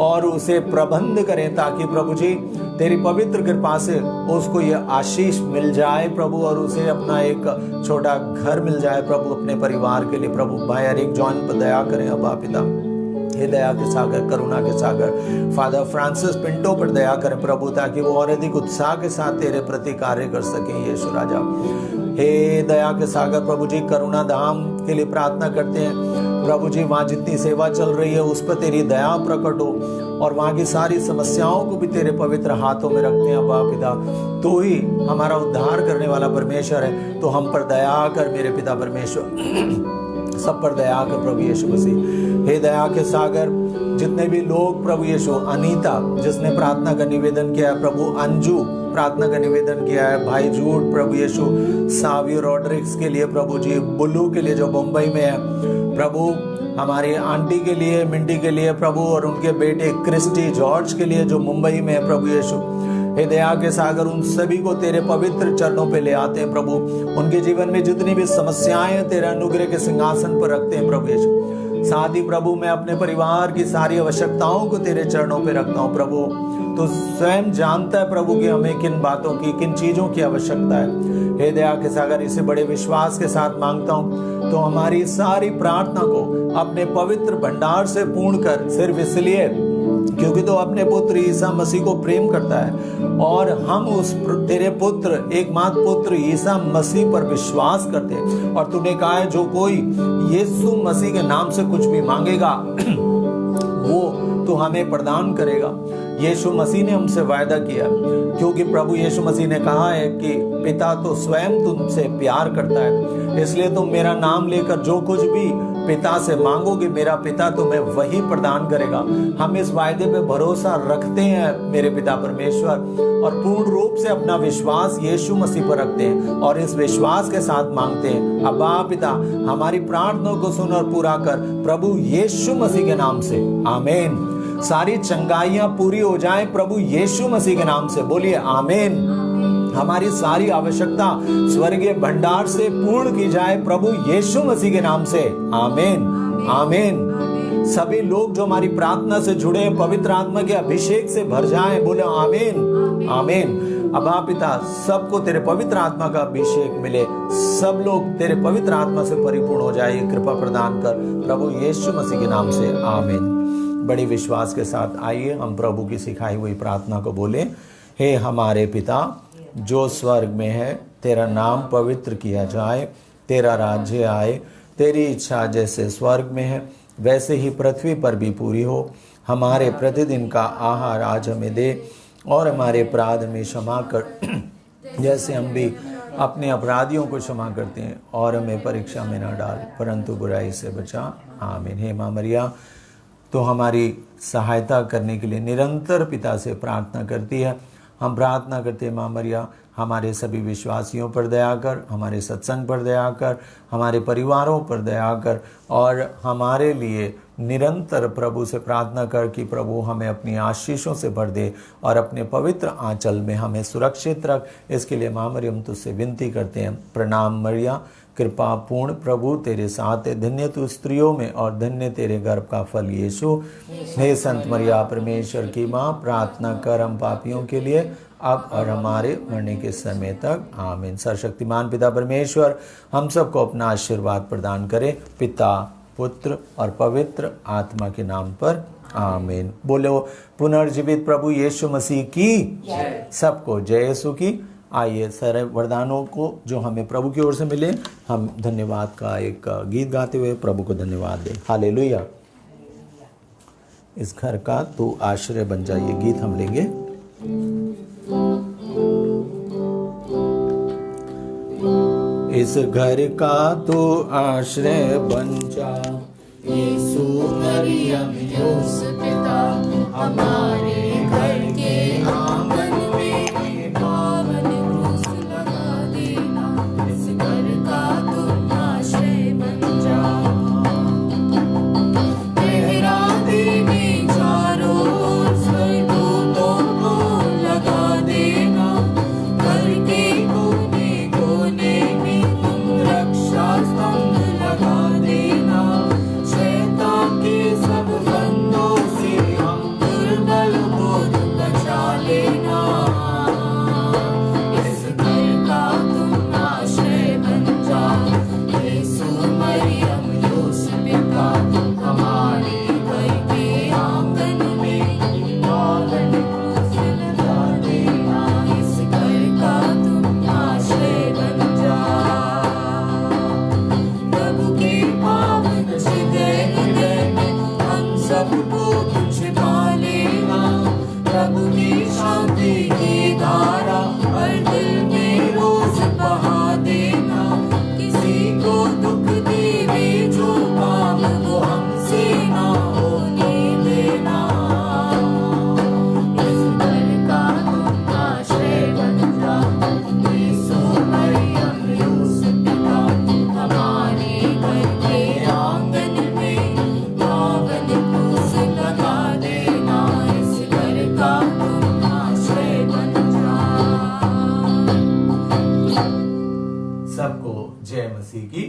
और उसे प्रबंध करें, ताकि प्रभु जी तेरी पवित्र कृपा से उसको ये आशीष मिल जाए प्रभु, और उसे अपना एक छोटा घर मिल जाए प्रभु अपने परिवार के लिए। प्रभु भाई एरिक जॉन पर दया करें अब्बा पिता, हे दया के सागर, करुणा के सागर। फादर फ्रांसिस पिंटो पर दया करें प्रभु, ताकि वो और अधिक उत्साह के साथ तेरे प्रति कार्य कर सके यीशु राजा। हे दया के सागर प्रभु जी, करुणा धाम के लिए प्रार्थना करते हैं प्रभु जी, वहाँ जितनी सेवा चल रही है उस पर तेरी दया प्रकट हो, और वहाँ की सारी समस्याओं को भी तेरे पवित्र हाथों में रखते हैं अब्बा पिता। तू ही हमारा उद्धार करने वाला परमेश्वर है, तो हम पर दया कर मेरे पिता परमेश्वर, सब पर दया कर प्रभु यीशु मसीह। हे दया के सागर, जितने भी लोग प्रभु यीशु, अनीता जिसने प्रार्थना का निवेदन किया है प्रभु, अंजू प्रार्थना का निवेदन किया है, भाई जूड प्रभु यीशु, सावी रॉड्रिक्स के लिए प्रभु जी, बुल्लू के लिए जो मुंबई में है प्रभु, हमारी आंटी के लिए, मिंडी के लिए प्रभु, और उनके बेटे क्रिस्टी जॉर्ज के लिए जो मुंबई में है प्रभु यीशु। हे दया के सागर, उन सभी को तेरे पवित्र चरणों पे ले आते हैं प्रभु। उनके जीवन में जितनी भी समस्याएं हैं तेरे अनुग्रह के सिंहासन पर रखते हैं प्रभु यीशु। साथ ही प्रभु मैं अपने परिवार की सारी आवश्यकताओं को तेरे चरणों पे रखता हूँ प्रभु। तो स्वयं जानता है प्रभु कि हमें किन बातों की, किन चीजों की आवश्यकता है। हे दया के सागर, इसे बड़े विश्वास के साथ मांगता हूँ, तो हमारी सारी प्रार्थना को अपने पवित्र भंडार से पूर्ण कर, सिर्फ इसलिए क्योंकि तो अपने पुत्र ईसा मसीह को प्रेम करता है, और हम उस तेरे पुत्र, एकमात्र पुत्र ईसा मसीह पर विश्वास करते हैं। और तूने कहा है जो कोई यीशु मसीह के नाम से कुछ भी मांगेगा वो तो हमें प्रदान करेगा। यीशु मसीह ने हमसे वायदा किया, क्योंकि प्रभु यीशु मसीह ने कहा है कि पिता तो स्वयं तुमसे प्यार करता है, इसलिए तुम मेरा नाम लेकर जो कुछ भी पिता से मांगोगे, मेरा पिता तुम्हें वही प्रदान करेगा। हम इस वायदे पे भरोसा रखते हैं मेरे पिता परमेश्वर, और पूर्ण रूप से अपना विश्वास यीशु मसीह पर रखते हैं, और इस विश्वास के साथ मांगते हैं। अब्बा पिता, हमारी प्रार्थना को सुन और पूरा कर प्रभु यीशु मसीह के नाम से, आमीन। सारी चंगाइयां पूरी हो जाएं प्रभु यीशु मसीह के नाम से, बोलिए आमीन। हमारी सारी आवश्यकता स्वर्गीय भंडार से पूर्ण की जाए प्रभु यीशु मसीह के नाम से, आमीन आमीन। सभी लोग जो हमारी प्रार्थना से जुड़े हैं पवित्र आत्मा के अभिषेक से भर जाएं, बोले आमीन आमीन। अब्बा पिता, सबको तेरे पवित्र आत्मा का अभिषेक मिले, सब लोग तेरे पवित्र आत्मा से परिपूर्ण हो जाए, कृपा प्रदान कर प्रभु यीशु मसीह के नाम से, आमीन। बड़े विश्वास के साथ आइए हम प्रभु की सिखाई हुई प्रार्थना को बोले। हे हमारे पिता जो स्वर्ग में है, तेरा नाम पवित्र किया जाए, तेरा राज्य आए, तेरी इच्छा जैसे स्वर्ग में है वैसे ही पृथ्वी पर भी पूरी हो। हमारे प्रतिदिन का आहार आज हमें दे, और हमारे अपराध में क्षमा कर जैसे हम भी अपने अपराधियों को क्षमा करते हैं, और हमें परीक्षा में न डाल परंतु बुराई से बचा, आमीन। हे माँ मरिया, तो हमारी सहायता करने के लिए निरंतर पिता से प्रार्थना करती है। हम प्रार्थना करते हैं माँ मरिया, हमारे सभी विश्वासियों पर दया कर, हमारे सत्संग पर दया कर, हमारे परिवारों पर दया कर, और हमारे लिए निरंतर प्रभु से प्रार्थना कर कि प्रभु हमें अपनी आशीषों से भर दे और अपने पवित्र आंचल में हमें सुरक्षित रख। इसके लिए माँ मरियम हम तुझसे विनती करते हैं। प्रणाम मरिया, कृपा पूर्ण प्रभु तेरे साथ है, धन्य तू स्त्रियों में और धन्य तेरे गर्भ का फल यीशु। हे संत मरिया परमेश्वर की माँ, प्रार्थना कर हम पापियों के लिए अब और हमारे मरने के समय तक, आमीन। सर्वशक्तिमान पिता परमेश्वर हम सबको अपना आशीर्वाद प्रदान करे, पिता पुत्र और पवित्र आत्मा के नाम पर, आमीन। बोलो पुनर्जीवित प्रभु यीशु मसीह की सबको जय यीशु की। आइए सारे वरदानों को जो हमें प्रभु की ओर से मिले, हम धन्यवाद का एक गीत गाते हुए प्रभु को धन्यवाद दें। हालेलुया। इस घर का तू आश्रय बन जा, ये गीत हम लेंगे। इस घर का तू आश्रय बन जा, यीशु मरियम यूसुफ पिता, हमारे घर के आंगन में पावन क्रूस लगा देना। इस घर का तू आश्रय बन जा, तेरा देवी चारों ओर स्वर्गदूतों को लगा देना। घर के कोने कोने में तुम रक्षा स्तंभ लगा देना। शैतान के सब फंदों से हम सबको जय मसीह की